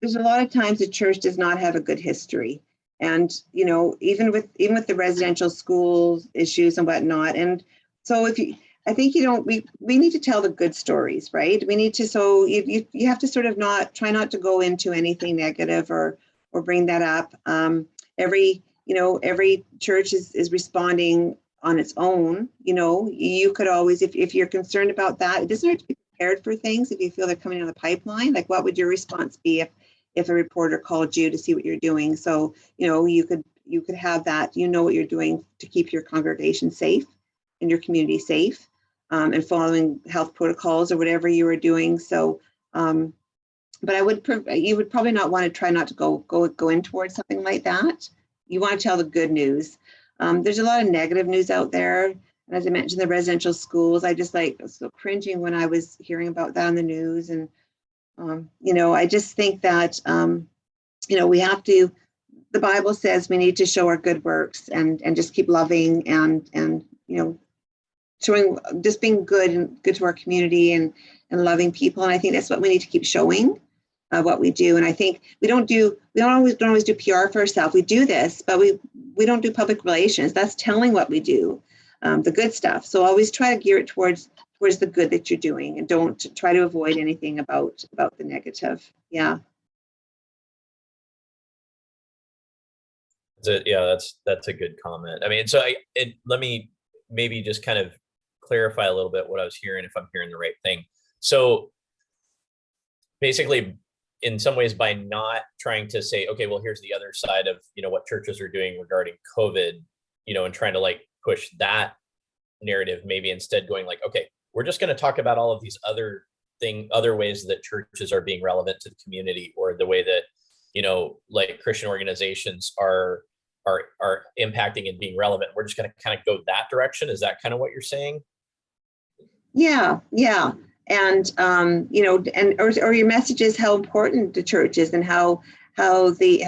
there's a lot of times the church does not have a good history, and even with the residential schools issues and whatnot. And so I think we need to tell the good stories, right? We need to, so you have to sort of try not to go into anything negative or bring that up. Every church is responding on its own. You could always, if you're concerned about that, it doesn't have to be prepared for things. If you feel they're coming down the pipeline, like what would your response be if a reporter called you to see what you're doing? So, you could have that, what you're doing to keep your congregation safe and your community safe, and following health protocols or whatever you were doing. So, but you would probably not want to try not to go in towards something like that. You want to tell the good news. There's a lot of negative news out there. And as I mentioned, the residential schools, I just was so cringing when I was hearing about that on the news. And, I just think that, we have to, the Bible says we need to show our good works and just keep loving and showing, just being good and good to our community and loving people. And I think that's what we need to keep showing. What we do. And I think we don't always do PR for ourselves. We do this, but we don't do public relations. That's telling what we do, the good stuff. So always try to gear it towards the good that you're doing, and don't try to avoid anything about the negative. Yeah. That's a good comment. I mean, so let me maybe just kind of clarify a little bit what I was hearing, if I'm hearing the right thing. So basically, in some ways, by not trying to say, okay, well, here's the other side of, what churches are doing regarding COVID, and trying to push that narrative, maybe instead going okay, we're just going to talk about all of these other ways that churches are being relevant to the community, or the way that, Christian organizations are impacting and being relevant. We're just going to kind of go that direction. Is that kind of what you're saying? Yeah. And or your message is how important the church is, and how the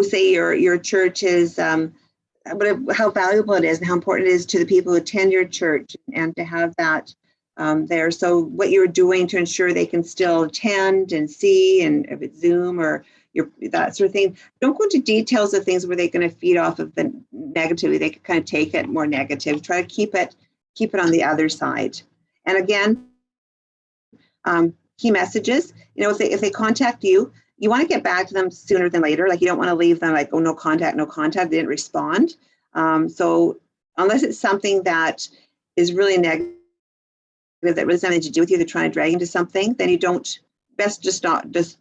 say your church is, how valuable it is and how important it is to the people who attend your church, and to have that there. So what you're doing to ensure they can still attend and see, and if it's Zoom or that sort of thing. Don't go into details of things where they're going to feed off of the negativity. They can kind of take it more negative. Try to keep it on the other side. And again, key messages, if they contact you, you want to get back to them sooner than later. You don't want to leave them oh, no contact, they didn't respond. So unless it's something that is really negative, that really has nothing to do with you, they're trying to drag into something, then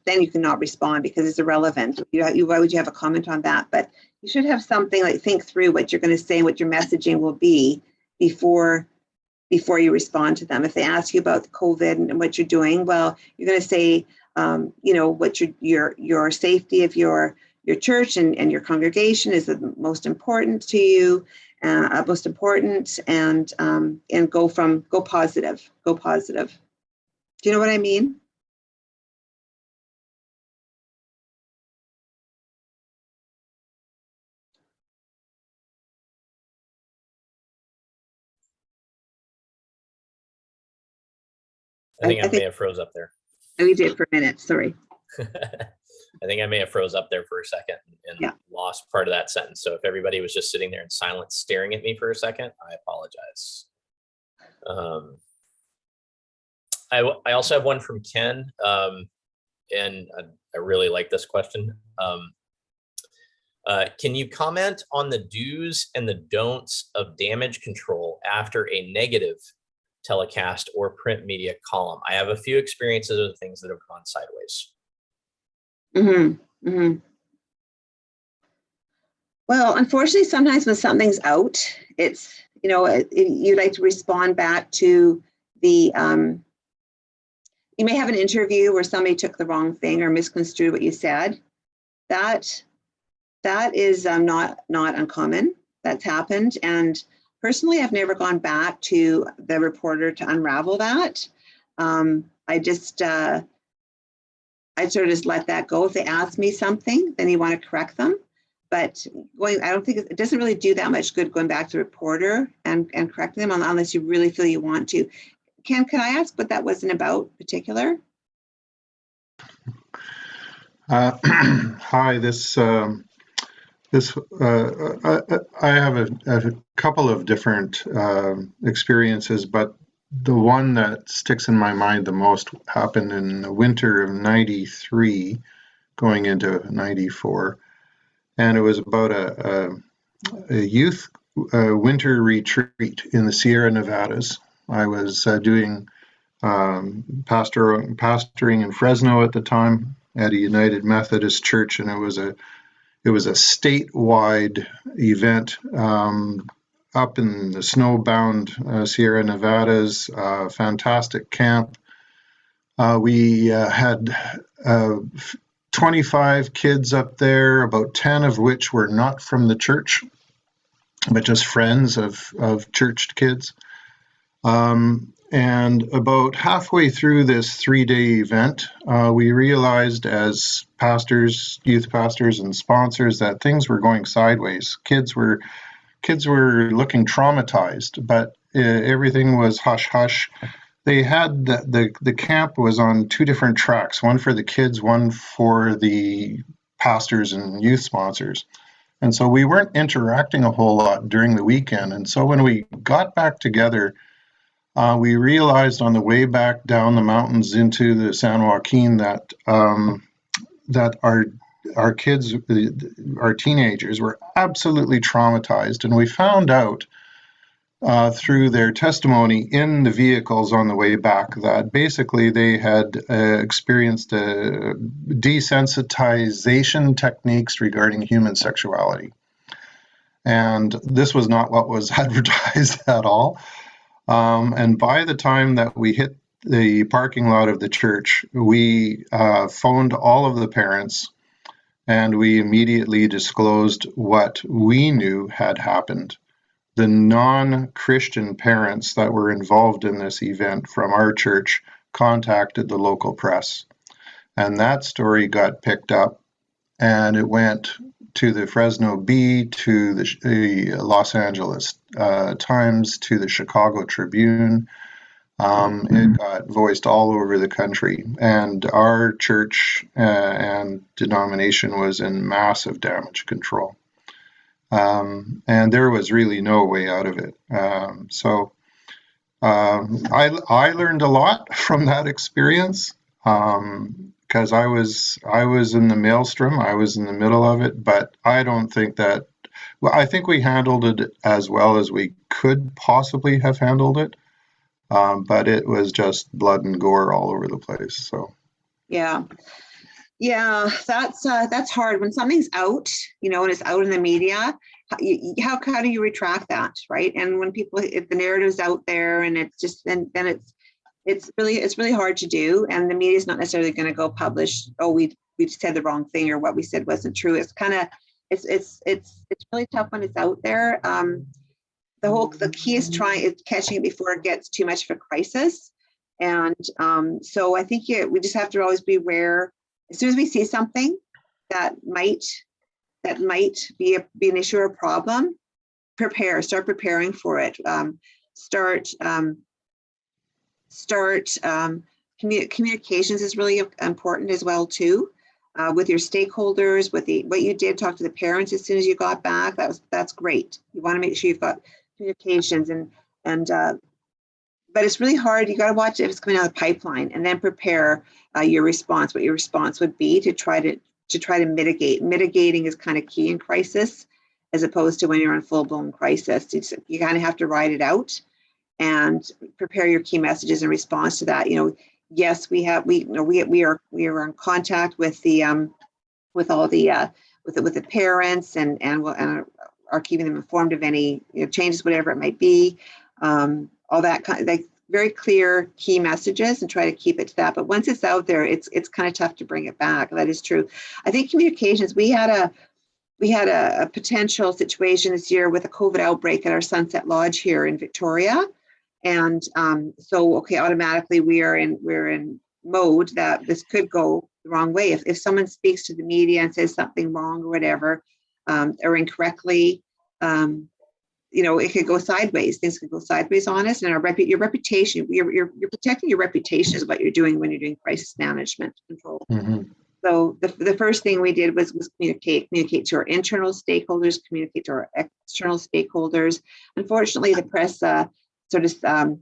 then you cannot respond, because it's irrelevant. Why would you have a comment on that? But you should have something, think through what you're going to say and what your messaging will be before before you respond to them. If they ask you about COVID and what you're doing, well, you're going to say, what your safety of your church and your congregation is the most important to you, most important, and go positive. Go positive. Do you know what I mean? I think I I may have froze up there. We did for a minute. Sorry. I think I may have froze up there for a second and lost part of that sentence. So if everybody was just sitting there in silence staring at me for a second, I apologize. I also have one from Ken, and I really like this question. Can you comment on the do's and the don'ts of damage control after a negative telecast or print media column? I have a few experiences of things that have gone sideways. Mm-hmm. Mm-hmm. Well, unfortunately, sometimes when something's out, it's, you'd like to respond back to the, you may have an interview where somebody took the wrong thing or misconstrued what you said. That is not uncommon. That's happened. And personally, I've never gone back to the reporter to unravel that. I sort of just let that go. If they ask me something, then you want to correct them. But I don't think it doesn't really do that much good going back to the reporter and correcting them unless you really feel you want to. Ken, can I ask what that wasn't about particular? Hi, I have a couple of different experiences, but the one that sticks in my mind the most happened in the winter of '93, going into '94, and it was about a youth winter retreat in the Sierra Nevadas. I was doing pastoring in Fresno at the time at a United Methodist church, and it was a statewide event up in the snowbound Sierra Nevadas. Fantastic camp. We had 25 kids up there, about 10 of which were not from the church, but just friends of church kids. And about halfway through this 3-day event, we realized as pastors, youth pastors, and sponsors that things were going sideways. Kids were looking traumatized, but everything was hush hush. They had the camp was on 2 different tracks, one for the kids, one for the pastors and youth sponsors. And so we weren't interacting a whole lot during the weekend. And so when we got back together, we realized on the way back down the mountains into the San Joaquin that our kids, our teenagers, were absolutely traumatized. And we found out through their testimony in the vehicles on the way back that basically they had experienced desensitization techniques regarding human sexuality. And this was not what was advertised at all. And by the time that we hit the parking lot of the church, we phoned all of the parents, and we immediately disclosed what we knew had happened. The non-Christian parents that were involved in this event from our church contacted the local press. And that story got picked up, and it went to the Fresno Bee, to the Los Angeles Times, to the Chicago Tribune. It got voiced all over the country, and our church and denomination was in massive damage control. And there was really no way out of it. So I learned a lot from that experience. Because I was in the maelstrom, I was in the middle of it, but I don't think that, well, I think we handled it as well as we could possibly have handled it, but it was just blood and gore all over the place. So yeah, That's hard when something's out, and it's out in the media. How do you retract that, right? And when if the narrative's out there and it's just then it's really hard to do, and the media is not necessarily going to go publish, oh, we said the wrong thing or what we said wasn't true. It's kind of it's really tough when it's out there. The key is catching it before it gets too much of a crisis. And so I think we just have to always be aware. As soon as we see something that might be an issue or a problem, start preparing for it. Communications is really important as well too, with your stakeholders, what you did, talk to the parents as soon as you got back. That's great. You want to make sure you've got communications but it's really hard. You got to watch if it's coming out of the pipeline, and then prepare your response. What your response would be to try to mitigate. Mitigating is kind of key in crisis, as opposed to when you're in full blown crisis. You kind of have to ride it out and prepare your key messages in response to that. Yes, we are in contact with the with the parents and are keeping them informed of any changes, whatever it might be. All that kind of like very clear key messages, and try to keep it to that. But once it's out there, it's kind of tough to bring it back. That is true. I think communications. We had a potential situation this year with a COVID outbreak at our Sunset Lodge here in Victoria, and so automatically we're in mode that this could go the wrong way if someone speaks to the media and says something wrong or whatever, or incorrectly. It could go sideways. Things could go sideways on us, and your reputation. You're protecting your reputation is what you're doing when you're doing crisis management control. Mm-hmm. So the first thing we did was communicate to our internal stakeholders, communicate to our external stakeholders. Unfortunately, the press sort of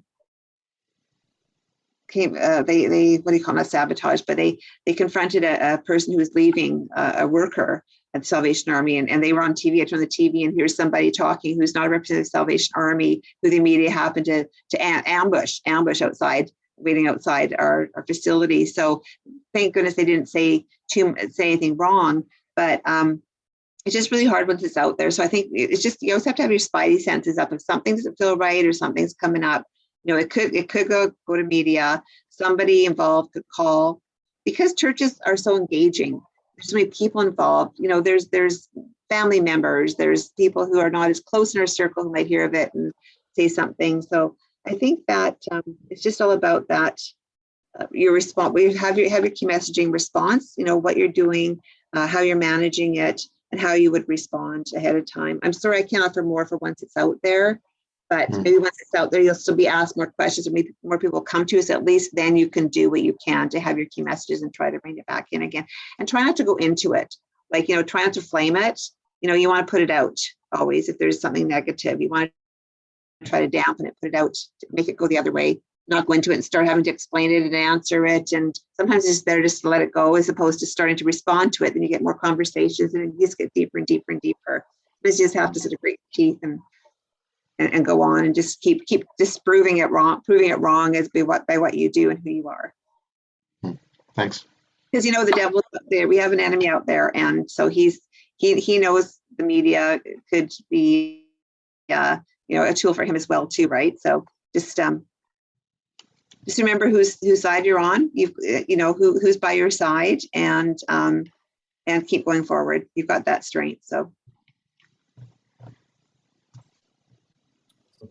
came. They what do you call it? Sabotage, but they confronted a person who was leaving, a worker at the Salvation Army, and they were on TV. I turned the TV, and here's somebody talking who's not a representative of the Salvation Army, who the media happened to ambush outside, waiting outside our facility. So thank goodness they didn't say anything wrong, but it's just really hard once it's out there. So I think it's just, you always have to have your spidey senses up. If something doesn't feel right or something's coming up, it could go to media. Somebody involved could call, because churches are so engaging. There's so many people involved. There's family members. There's people who are not as close in our circle who might hear of it and say something. So I think that it's just all about that. Your response. We have your key messaging response. What you're doing, how you're managing it, and how you would respond ahead of time. I'm sorry I can't offer more for once it's out there, but maybe once it's out there, you'll still be asked more questions, or maybe more people come to us. At least then you can do what you can to have your key messages and try to bring it back in again. And try not to go into it. Try not to flame it. You want to put it out always. If there's something negative, you want to try to dampen it, put it out, make it go the other way, not go into it and start having to explain it and answer it. And sometimes it's better just to let it go, as opposed to starting to respond to it. Then you get more conversations, and you just get deeper and deeper and deeper. You just have to sort of grit your teeth and go on and just keep just proving it wrong as by what you do and who you are. Thanks. Because the devil's up there. We have an enemy out there, and so he knows the media could be a tool for him as well too, right? So just remember whose side you're on. Who's by your side, and keep going forward. You've got that strength. So.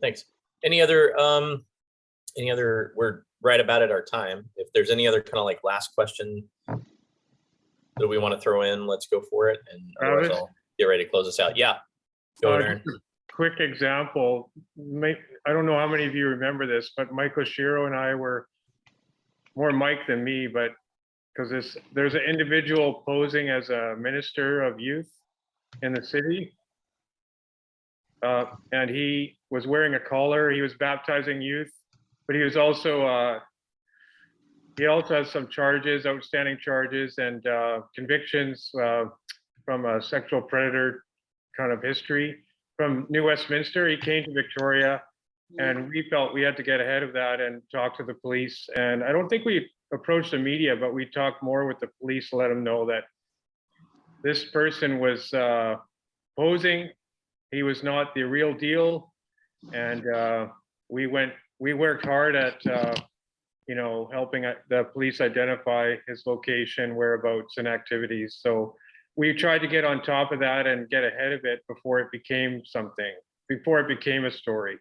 Thanks. Any other, we're right about at our time. If there's any other kind of like last question that we want to throw in, let's go for it. And otherwise I'll get ready to close us out. Yeah. Go ahead, Aaron. Quick example. I don't know how many of you remember this, but Mike Oshiro and I were, more Mike than me, but because there's an individual posing as a minister of youth in the city. And he was wearing a collar. He was baptizing youth, but he was also he also has some outstanding charges and convictions from a sexual predator kind of history from New Westminster. He came to Victoria, and we felt we had to get ahead of that and talk to the police. And I don't think we approach the media, but we talked more with the police to let them know that this person was posing. He was not the real deal. And we worked hard at, helping the police identify his location, whereabouts, and activities. So we tried to get on top of that and get ahead of it before it became something, before it became a story.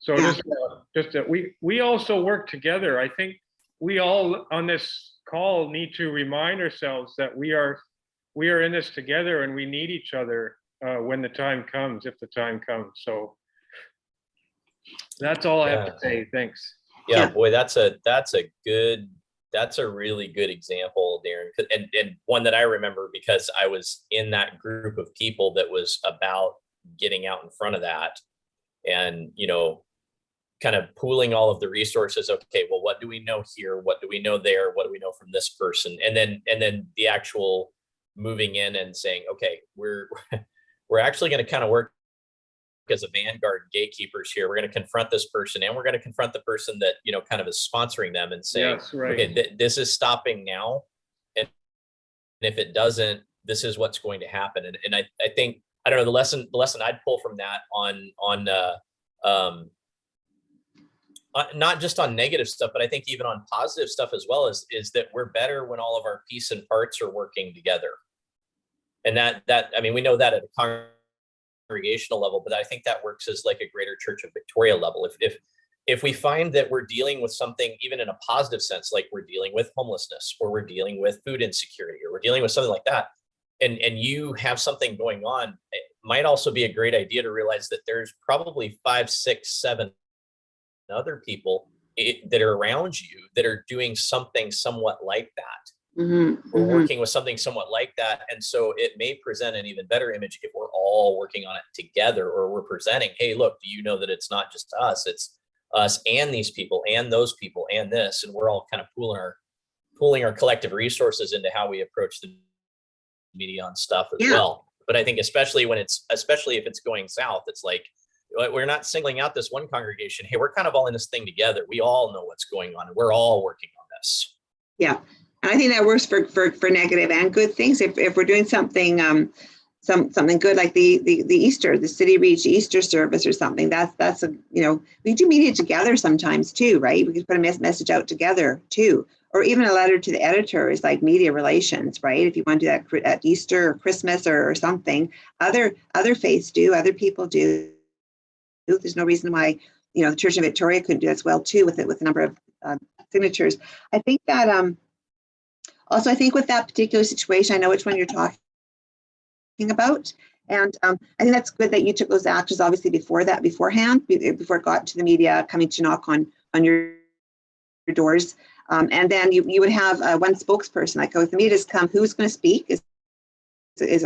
So we also work together. I think we all on this call need to remind ourselves that we are in this together, and we need each other when the time comes, if the time comes. So that's all I have to say. Thanks. Yeah, boy, that's a really good example, Darren, and one that I remember because I was in that group of people that was about getting out in front of that, and kind of pooling all of the resources. Okay, well, what do we know here? What do we know there? What do we know from this person? And then the actual moving in and saying, okay, we're actually going to kind of work as a vanguard gatekeepers here. We're going to confront this person, and we're going to confront the person that kind of is sponsoring them, and say, yes, right. Okay, this is stopping now, and if it doesn't, this is what's going to happen. And I think, I don't know, the lesson I'd pull from that on not just on negative stuff, but I think even on positive stuff as well, is that we're better when all of our piece and parts are working together. And that I mean, we know that at a congregational level, but I think that works as like a Greater Church of Victoria level. If we find that we're dealing with something, even in a positive sense, like we're dealing with homelessness, or we're dealing with food insecurity, or we're dealing with something like that, and you have something going on, it might also be a great idea to realize that there's probably 5, 6, 7 other people that are around you that are doing something somewhat like that, or working with something somewhat like that. And so it may present an even better image if we're all working on it together, or we're presenting, hey, look, do you know that it's not just us, it's us and these people and those people and this, and we're all kind of pooling our collective resources into how we approach the media on stuff as well. But I think especially if it's going south, it's like, we're not singling out this one congregation. Hey, we're kind of all in this thing together. We all know what's going on, and we're all working on this. Yeah. And I think that works for negative and good things. If we're doing something, something good, like the Easter, the City Reach Easter service or something, that's we do media together sometimes too, right? We could put a message out together too, or even a letter to the editor is like media relations, right? If you want to do that at Easter or Christmas or something, other faiths do, other people do. There's no reason why, the Church of Victoria couldn't do as well too with a number of signatures. I think that also, I think with that particular situation, I know which one you're talking about, and I think that's good that you took those actions obviously beforehand, before it got to the media coming to knock on your doors, and then you would have one spokesperson, like, if the media does come, who's going to speak? Is it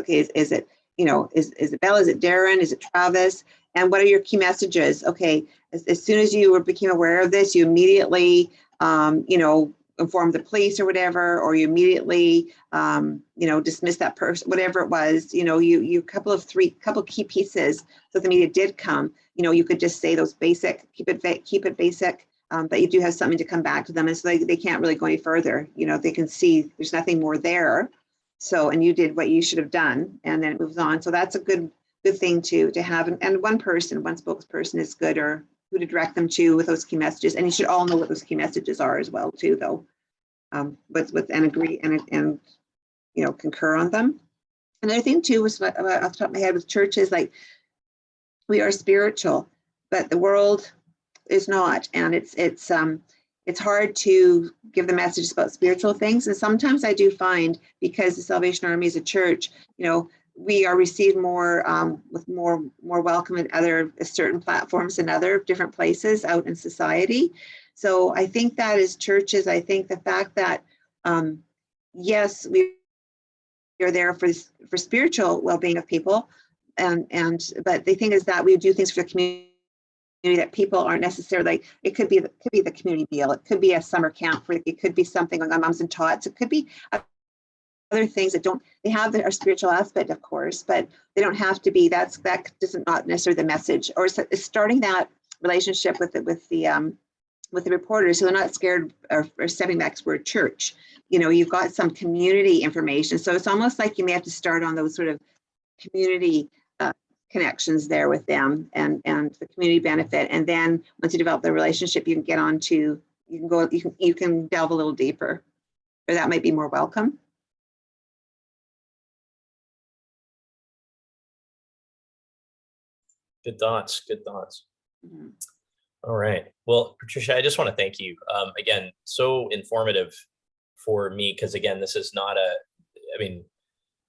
Bella? Is it Darren? Is it Travis? And what are your key messages? Okay, as soon as you became aware of this, you immediately, informed the police or whatever, or you immediately, dismiss that person, whatever it was. You couple key pieces. So if the media did come, you could just say those basic, keep it basic, but you do have something to come back to them, and so they can't really go any further. They can see there's nothing more there. So, and you did what you should have done, and then it moves on. So that's a good thing to have. And one spokesperson is good, or who to direct them to with those key messages. And you should all know what those key messages are as well too, though. And agree and concur on them. Another thing too was off the top of my head with churches, like, we are spiritual, but the world is not, and it's hard to give the messages about spiritual things. And sometimes I do find, because the Salvation Army is a church, we are received more with more welcome at certain platforms and other different places out in society. So I think that as churches, I think the fact that yes, we are there for spiritual well-being of people, but the thing is that we do things for the community that people aren't necessarily. It could be the community meal. It could be a summer camp. It could be something like on Moms and Tots. It could be other things that they have our spiritual aspect, of course, but they don't have to be. That doesn't not necessarily the message, or starting that relationship with the with the reporters who are not scared or stepping back to word church. You know, you've got some community information. So it's almost like you may have to start on those sort of community connections there with them and the community benefit. And then once you develop the relationship, you can get on to, you can delve a little deeper, or that might be more welcome. Good thoughts. Good thoughts. Mhm. All right. Well, Patricia, I just want to thank you again. So informative for me, because again, this is not I mean,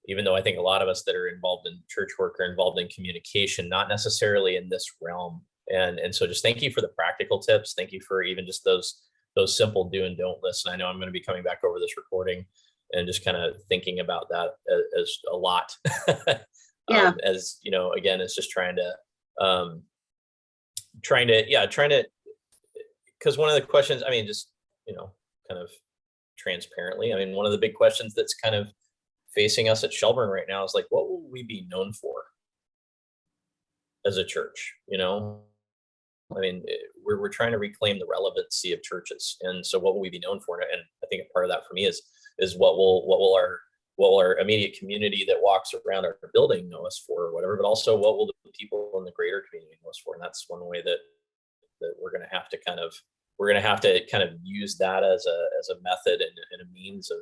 even though I think a lot of us that are involved in church work are involved in communication, not necessarily in this realm. And so just thank you for the practical tips. Thank you for even just those simple do and don't lists. And I know I'm going to be coming back over this recording and just kind of thinking about that as a lot. Yeah. As you know, again, it's just trying to because one of the questions, I mean, just, you know, kind of transparently, I mean, one of the big questions that's kind of facing us at Shelburne right now is like, what will we be known for as a church? You know, I mean, we're trying to reclaim the relevancy of churches, and so what will we be known for? And I think a part of that for me is what will our immediate community that walks around our building know us for, or whatever, but also what will the people in the greater community know us for? And that's one way that we're going to have to kind of use that as a method and a means of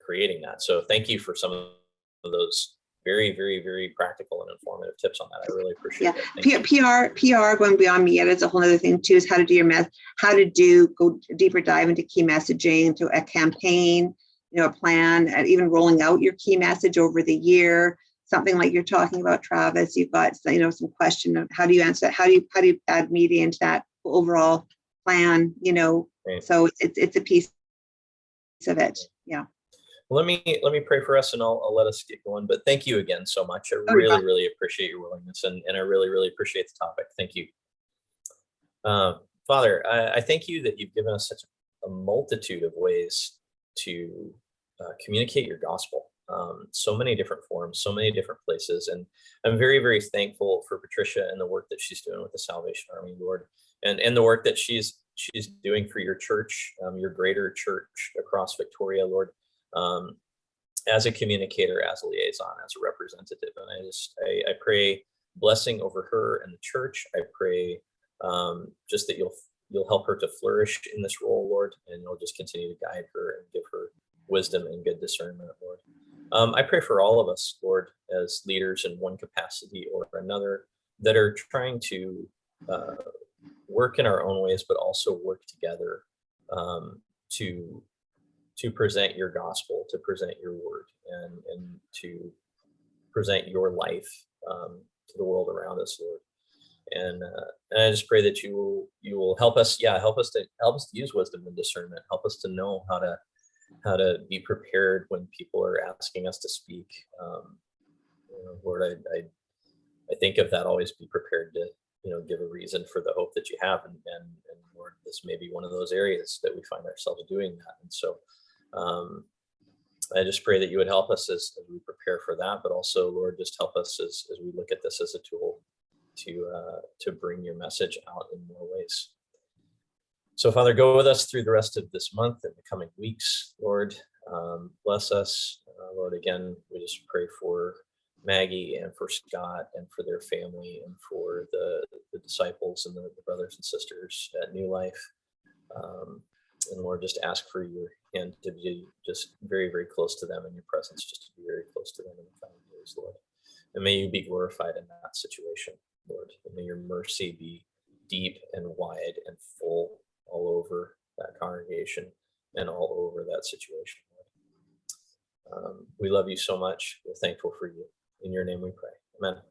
creating that. So thank you for some of those very, very, very practical and informative tips on that. I really appreciate it. PR going beyond me yet is a whole other thing too, is how to do go deeper dive into key messaging, into a campaign, you know, a plan, and even rolling out your key message over the year. Something like you're talking about, Travis, you've got, you know, some question of how do you answer that? How do you add media into that overall plan, you know? Right. So it's a piece of it. Yeah. Let me pray for us, and I'll let us get going. But thank you again so much. I really appreciate your willingness, and I really, really appreciate the topic. Thank you. Father, I thank you that you've given us such a multitude of ways to communicate your gospel. So many different forms, so many different places. And I'm very, very thankful for Patricia and the work that she's doing with the Salvation Army, Lord, and the work that she's doing for your church, your greater church across Victoria, Lord, as a communicator, as a liaison, as a representative. And I pray blessing over her and the church. I pray just that you'll help her to flourish in this role, Lord, and you'll just continue to guide her and give her wisdom and good discernment, Lord. I pray for all of us, Lord, as leaders in one capacity or another, that are trying to work in our own ways, but also work together to present your gospel, to present your word, and to present your life to the world around us, Lord. And I just pray that you will help us to use wisdom and discernment, help us to know how to be prepared when people are asking us to speak. Lord, I think of that, always be prepared to, give a reason for the hope that you have. And Lord, this may be one of those areas that we find ourselves doing that. And so I just pray that you would help us as we prepare for that, but also, Lord, just help us as we look at this as a tool to bring your message out in more ways. So, Father, go with us through the rest of this month and the coming weeks, Lord. Bless us, Lord. Again, we just pray for Maggie and for Scott and for their family and for the disciples and the brothers and sisters at New Life. And Lord, just ask for your hand to be just very, very close to them, and your presence just to be very close to them in the coming days, Lord. And may you be glorified in that situation, Lord. And may your mercy be deep and wide and full all over that congregation and all over that situation, Lord. We love you so much. We're thankful for you. In your name we pray. Amen.